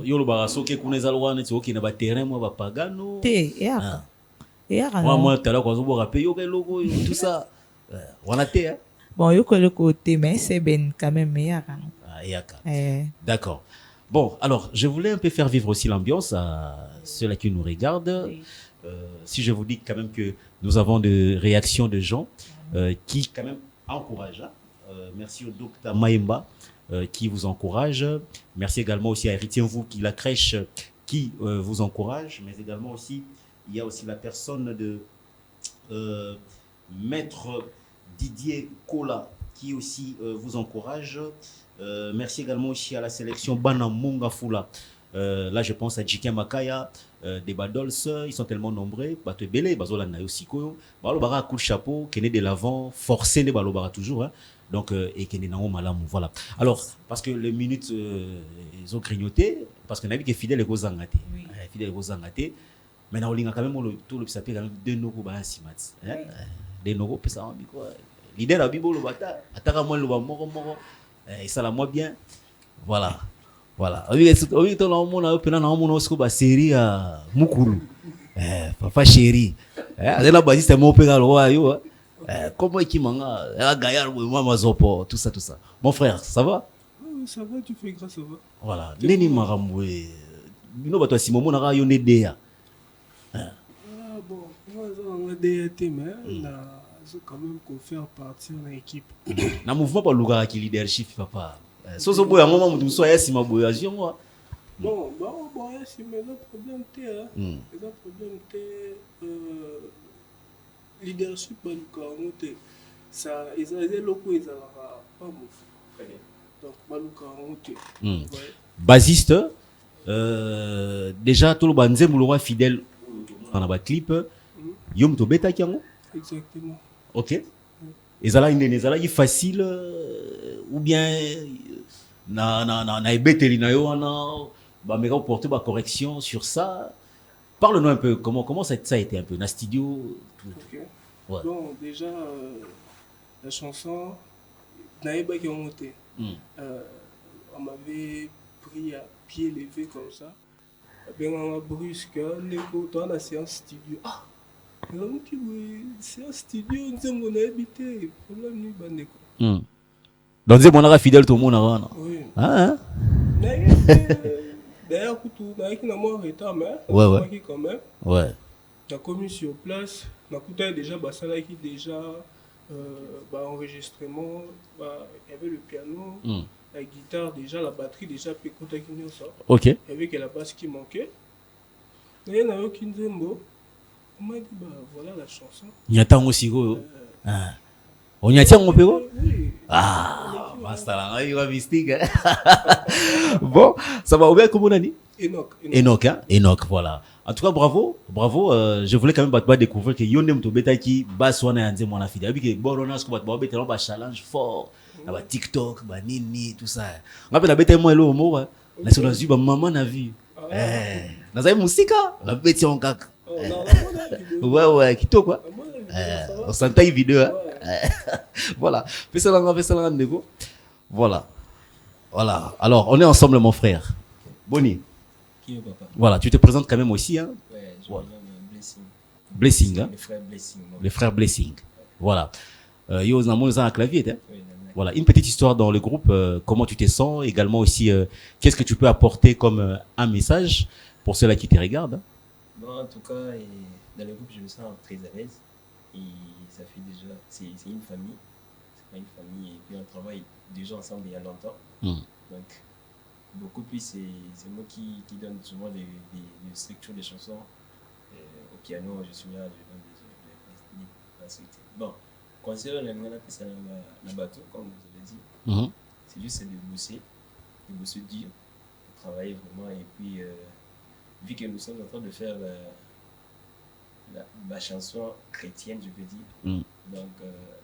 Yo lo baraso ke kuneza lwana tso ki na ba terrain moi ba pagano. Te ya. Ya non. Moi tala kwa zo bo rapé yo ke logo tout ça. Wana te hein. Bon yo ko le côté mais c'est ben quand même meilleur. Ah yaka. D'accord. Bon, alors, je voulais un peu faire vivre aussi l'ambiance à ceux-là qui nous regardent. Oui. Si je vous dis quand même que nous avons des réactions de gens qui quand même encouragent. Merci au docteur Maïmba qui vous encourage. Merci également aussi à Héritier Vous qui la crèche qui vous encourage. Mais également aussi, il y a aussi la personne de Maître Didier Kola qui aussi vous encourage. Merci également aussi à la sélection Bana Mungafula. Là, je pense à Djiken Makaya, des Badols, ils sont tellement nombreux. Bato Belé, Bazola Nayosiko, Balobara coup de chapeau, Kene de l'avant, forcé de Balobara toujours. Hein. Donc, et Kene Nao Malamou. Voilà. Alors, parce que les minutes, ils ont grignoté, parce qu'on a vu que Fidèle est Gozangate. Fidèle est Gozangate. Maintenant, on a quand même tout le s'appelle quand même deux Noko Bahasimat. Des Noko, puis ça, l'idée de la Bible, le bata, attends moi le moro. Et ça la moi bien. Voilà. Voilà. Oui, tout le monde a pu na série à Mukuru. Papa chéri. La base c'est mon père yo. Comment qui manga la gaillard moi mazopo tout ça. Mon frère, ça va? Ça va, tu fais grâce, ça va. Voilà. Neni maramwe. Bino bato si momo na yo nedea. Bon, moi on a des mais je quand même qu'on faire partie de l'équipe. Na mouvement pas lugara qui leadership papa. So boya ngoma mutu so yesi maboya sio moi. Bon, yesi mais le problème c'est le problème c'est leadership pas lugara te ça ils ont loko ils pas mouf. Donc pas lugara te. Basiste déjà tout le banze mulwa fidèle dans la clip yom to beta kiango. Exactement. Ok. Ezala facile ou bien na ebeteli na yo wana ba mega porter ba correction sur ça. Parle-nous un peu comment ça a été un peu na studio tout. OK. Ouais. Bon, déjà la chanson naïba qui a monté. On m'avait pris à pied levé comme ça. Ben on brusque l'écho dans la séance studio. C'est un studio, nous avons habité. Problème ni bandeko. Donc c'est mon fidèle tout le monde avant. Oui. Ah. D'ailleurs, tout avec na moi retard mais. Ouais. Quand même. Ouais. La commis sur place, na kuta déjà basala qui déjà enregistrement, il y avait le piano, la guitare déjà, la batterie déjà puis contacté ça. OK. Il y avait que la basse qui manquait. Et il y a aucun démo. On m'a dit voilà la chanson. Il y a tant aussi go. On y a tiens mon péro. Ah, basta là, il va mystique. Bon, ça va bien comme on a dit. Enoch, voilà. En tout cas, bravo. Je voulais quand même découvrir que Yondem Tobeta qui baswana yanze mon affaire. Parce que bon, on a ce qu'on va beta un challenge fort. Ba TikTok, ba nini, tout ça. On appelle la beta moi le mot. Là sur la zub maman na vu. Na zai musika, la beta on kaka. Ouais, kito quoi. On s'entend une vidéo. Voilà. Fais ça là, négo. Voilà. Alors, on est ensemble, mon frère. Boni. Qui est papa? Voilà, tu te présentes quand même aussi, hein? Ouais, je voilà. Blessing. Blessing, hein? Les frères Blessing. Les frères Blessing. Voilà. Yo, on a un clavier, hein? Voilà, une petite histoire dans le groupe, comment tu te sens, également aussi, qu'est-ce que tu peux apporter comme un message pour ceux-là qui te regardent, hein? Bon, en tout cas, dans le groupe, je me sens très à l'aise. Et ça fait déjà, c'est une famille. C'est pas une famille. Et puis on travaille déjà ensemble il y a longtemps. Donc, beaucoup plus, c'est moi qui donne souvent les structures des chansons. Au piano, je suis là, je donne les structures. Bon, concernant la bateau, comme vous avez dit, c'est juste de bosser dur, de travailler vraiment. Et puis, vu que nous sommes en train de faire la chanson chrétienne, je peux dire. Donc,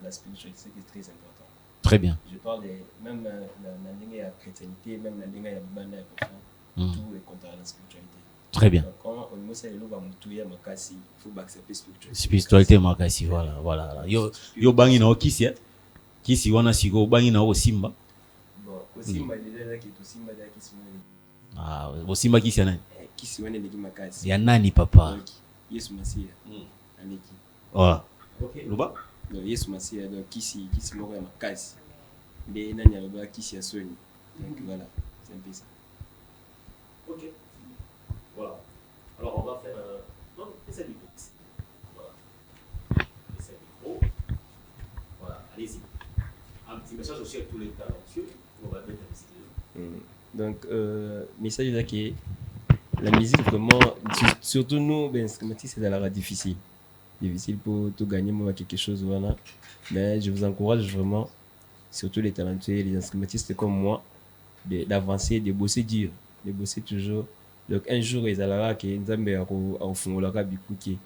la spiritualité est très importante. Très bien. Je parle même la langue de la chrétienté, même la langue de la bande, tout est contre la spiritualité. Très bien. Donc, quand on sait le va mouiller makasi, il faut accepter spiritualité. Spiritualité makasi, voilà. Yo bangi na okisi, kisi wana sigo bangi na osimba. Bon, osimba déjà là qui est osimba là qui sont. Ah, osimba kisi nani? Kisi wana ni makasi. Ya nani papa? Yesu Masia. Aneki. Voilà. OK, Luba? Donc Yesu Masia donc kisi moko ya makasi. Mais nani aloba kisi ya soni. Donc voilà, c'est un peu ça. OK. Voilà. Alors on va faire non, essaie le micro. Voilà. Essaie le micro. Voilà, allez-y. Un petit message aussi à tous les talentueux. On va mettre la musique. Donc message là qui est la musique vraiment, surtout nous, c'est dans la radio difficile pour tout gagner moi quelque chose voilà. Mais je vous encourage vraiment, surtout les talentueux, les instrumentistes comme moi, d'avancer, de bosser dur, de bosser toujours. Donc un jour ils allaient que Nzambe a fungolaka bikuki,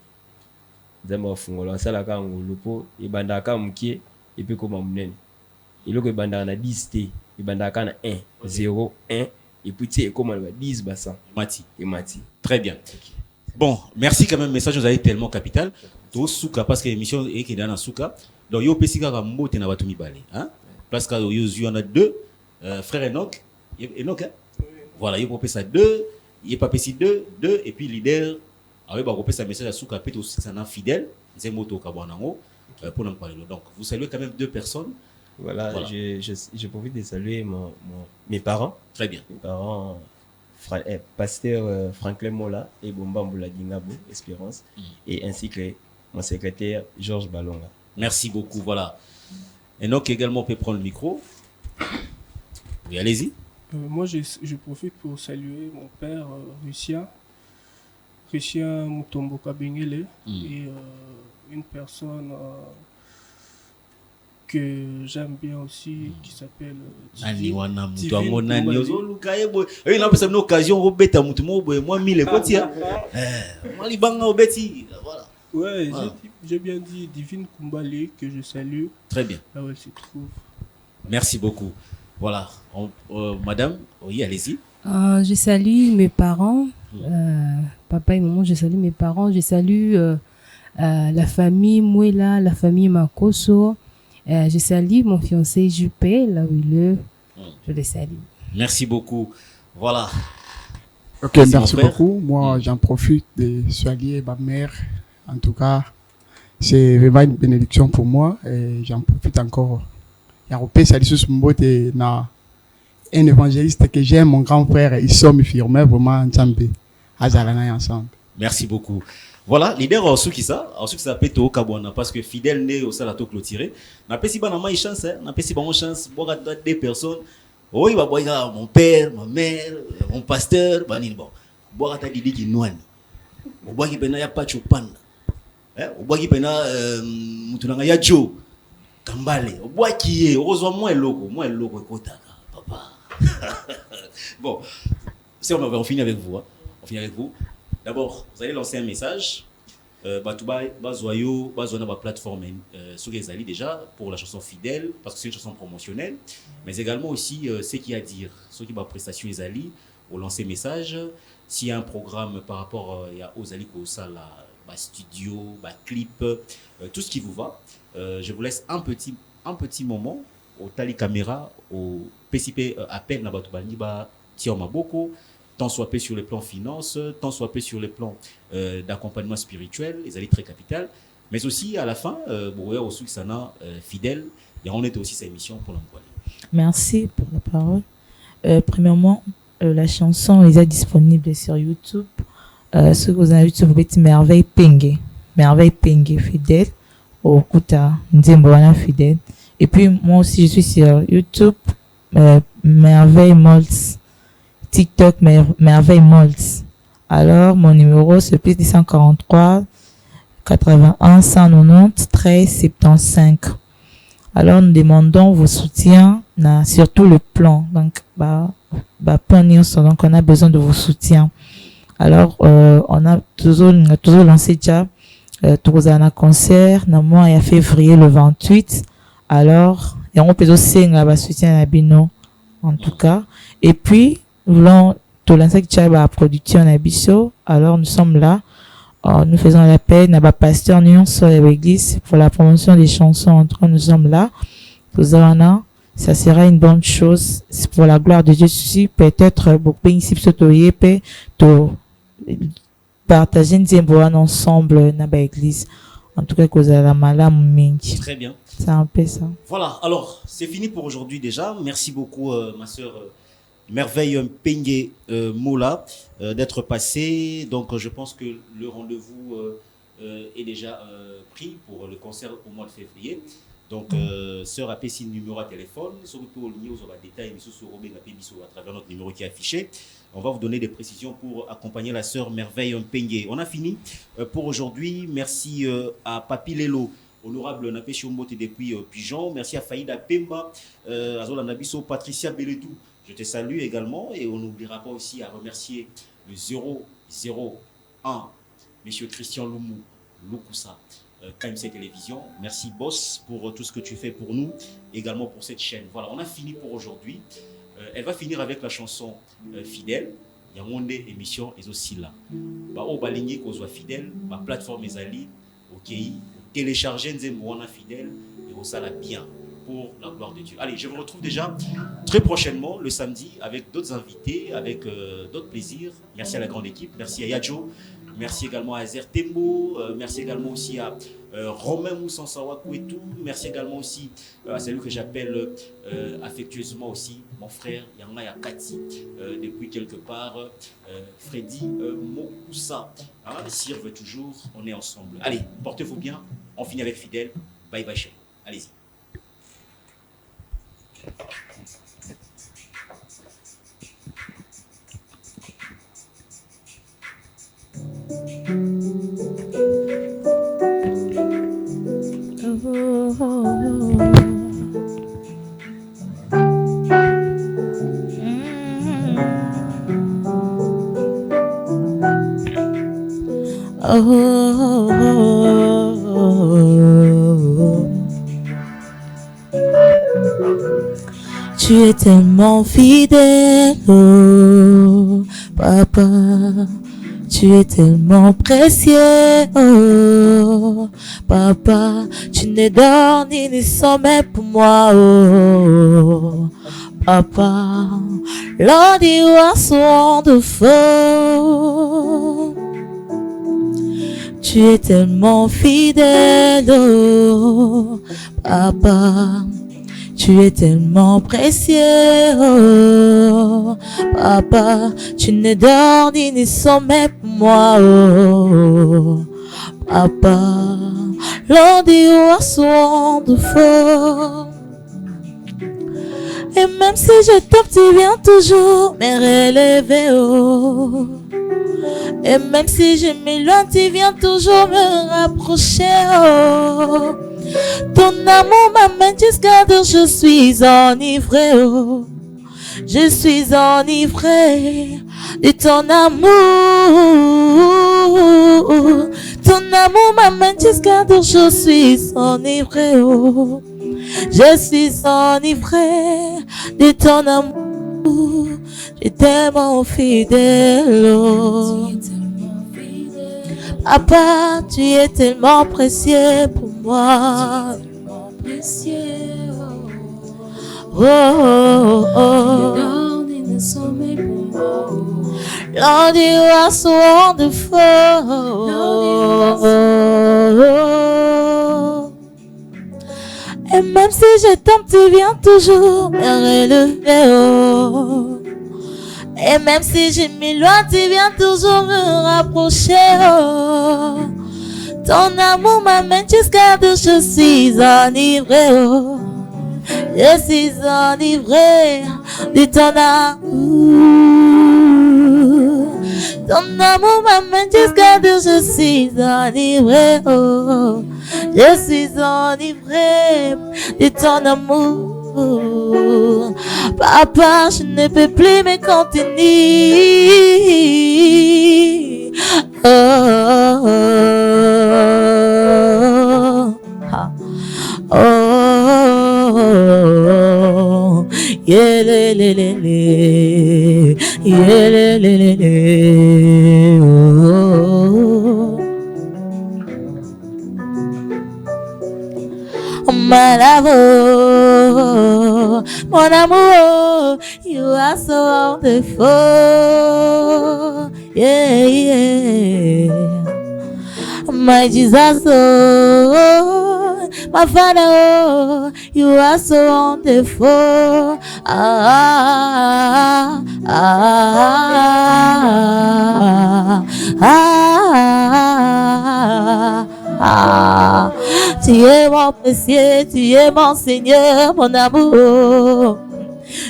Nzambe a fungola salaka ngolopo, ibandaka mukie et puis comme munene. Et le que bandaka na 10 t, ibandaka na 1, 0, 1. Et puis tu sais comment elle va 10 bassin. Mati. Très bien. Bon, merci quand même, message vous avez tellement capital. To souka parce que l'émission est qui est dans souka. Donc yo pesika ka mbote na batu mibale, hein? Parce que yo en a deux frère Enoch, hein? Voilà, yo popé ça 2, il pas pessi 2 et puis leader avec ba popé ça message à souka peut aussi ça fidèle, c'est moto ka bonango pour nous parler. Donc vous saluez quand même 2 personnes. Voilà. Je profite de saluer mes parents. Très bien. Mes parents, pasteur Franklin Mola et Bomba Mboula Dingabo, Espérance, et ainsi que mon secrétaire Georges Balonga. Merci beaucoup. Voilà. Enoch également peut prendre le micro. Oui, allez-y. Moi, je profite pour saluer mon père, Lucien Mutombo Kabengele, et une personne que j'aime bien aussi, qui s'appelle Ouais, j'ai bien dit Divine Kumbali, que je salue. Très bien. Là où elle se trouve. Merci beaucoup. Voilà. Madame, oui, allez-y. Je salue mes parents, papa et maman, je salue mes parents, je salue la famille Mouela, la famille Makoso. Je salue mon fiancé Juppé, là où il est. Je le salue. Merci beaucoup. Voilà. Ok, merci beaucoup. Moi, j'en profite de saluer ma mère, en tout cas, c'est vraiment une bénédiction pour moi et j'en profite encore. Il y a un évangéliste que j'aime, mon grand frère, ils sont firmés vraiment ensemble. Ensemble. Merci beaucoup. Voilà, leader ensuite ça peut au Kabwana parce que fidèle né au salato clôturé. N'a pas si bon ma chance, n'a pas si bon chance pour des personnes. Oui, bah mon père, ma mère, mon pasteur, bah ni bon. Boire ta didi qui noine. Au bois qui pena ya pas chopanda. Au bois qui pena mutunanga ya Joe. Kambale. Au bois qui est heureusement moi loco kota papa. Bon, c'est on finit avec vous. On finit avec vous. D'abord, vous allez lancer un message. Bazoyo, ma plateforme sur les alliés déjà pour la chanson Fidèle parce que c'est une chanson promotionnelle, mais également aussi ce qu'il y a à dire, ceux qui va prestation les alliés au lancer message. S'il y a un programme par rapport aux alliés au salle, studio, clip, tout ce qui vous va, je vous laisse un petit moment au tali caméra, au PCP appel na batubani ba tia maboko. Tant soit peu sur le plan finance, tant soit peu sur le plan d'accompagnement spirituel, les alliés très capital, mais aussi à la fin, aussi fidèle, et on était aussi sa émission pour l'envoyer. Merci pour la parole. Premièrement, la chanson est disponible sur YouTube. Ce que vous avez vu sur Merveille Pengue, fidèle, au Kuta Nzemboana fidèle. Et puis moi aussi je suis sur YouTube, Merveille Moltz. TikTok Merveille Moltz. Alors, mon numéro, c'est plus 143 81 190 13 75. Alors, nous demandons vos soutiens, surtout le plan. Donc, donc, on a besoin de vos soutiens. Alors, on a toujours lancé déjà, un concert, moi, il y a février le 28. Alors, et on peut aussi soutien à Bino, en tout cas. Et puis, nous voulons tout lancer la production à Bisso. Alors nous sommes là, nous faisons l'appel à pasteur Nyon sur l'église pour la promotion des chansons. Entre nous sommes là, ça sera une bonne chose pour la gloire de Dieu. Peut-être beaucoup ici to partager une ensemble dans l'église. En tout cas, cause à la malam. Très bien. C'est un peu ça. Voilà. Alors c'est fini pour aujourd'hui déjà. Merci beaucoup ma sœur. Merveille Pengue Mola d'être passé. Donc je pense que le rendez-vous est déjà pris pour le concert au mois de février. Donc sœur a payé numéro à téléphone, sur le ligne aux détails sur Robin à travers notre numéro qui est affiché. On va vous donner des précisions pour accompagner la sœur Merveille Pengue. On a fini pour aujourd'hui. Merci à Papi Lelo, honorable Napé Chombote depuis Pigeon. Merci à Faïda Pemba, Azola Nabiso, Patricia Beledou. Je te salue également et on n'oubliera pas aussi à remercier le 001, Monsieur Christian Loumou, Lukusa, KMC Télévision. Merci boss pour tout ce que tu fais pour nous, également pour cette chaîne. Voilà, on a fini pour aujourd'hui. Elle va finir avec la chanson Fidèle. Il y a mon émission et aussi là. Au baligné qu'on soit fidèle, ma plateforme est allée, ok, télécharger Nzemboana Fidèle et au sala bien. Pour la gloire de Dieu. Allez, je vous retrouve déjà très prochainement, le samedi, avec d'autres invités, avec d'autres plaisirs. Merci à la grande équipe, merci à Yadjo, merci également à Azer Tembo, merci également aussi à Romain Moussansawa Kouetou, merci également aussi à celui que j'appelle affectueusement aussi mon frère Yanga Yakati, depuis quelque part, Freddy Mokoussa. Hein, Sire veut toujours, on est ensemble. Allez, portez-vous bien, on finit avec Fidèle. Bye bye chez vous. Allez-y. Tu es tellement fidèle, oh, papa. Tu es tellement précieux, oh, papa. Tu ne dors ni ne sommeil pour moi, oh, papa. Lord, you are so wonderful. Tu es tellement fidèle, oh, papa. Tu es tellement précieux, oh, papa. Tu ne dors ni sommeil pour moi, oh, papa. Lord, you are so wonderful. Et même si je tombe, tu viens toujours me relever, oh. Et même si je m'éloigne, tu viens toujours me rapprocher, oh. Ton amour m'amène jusqu'à dire je suis enivré, oh. Je suis enivré de ton amour. Ton amour m'amène jusqu'à dire je suis enivré, oh. Je suis enivré de ton amour. Tu es tellement fidèle, oh. Papa, tu es tellement précieux pour moi. Oh, oh, oh. Lord, you are so wonderful. Et même si je tombe, tu viens toujours me relever, oh. Et même si je m'éloigne, tu viens toujours me rapprocher, oh. Ton amour m'amène jusqu'à dire je suis enivré, oh. Je suis enivré de ton amour. Ton amour m'amène jusqu'à dire je suis enivré, oh. Je suis enivré de ton amour. Papa, je ne peux plus me contenir. Oh, oh, oh, oh, yeah, le, le, le, le. Yeah, le, le, le, le. Oh, my love, mon amour, you are so wonderful. Yeah, yeah. My Jesus, oh, my Father, oh, you are so wonderful. Ah, ah, ah, ah. Tu es mon précieux, tu es mon Seigneur, mon amour.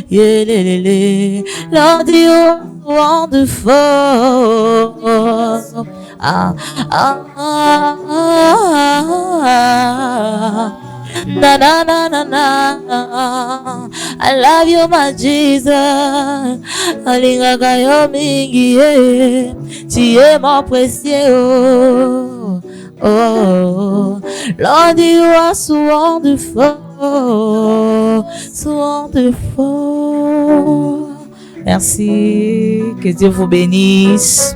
Yeah, Lord, you are wonderful. Ah, ah, ah, ah. Na na na na na. I love you, my Jesus. Alingaka yo mingi, yeah. Tu es mon précieux, oh. Oh, Lord, you are so wonderful, so wonderful. Merci, que Dieu vous bénisse.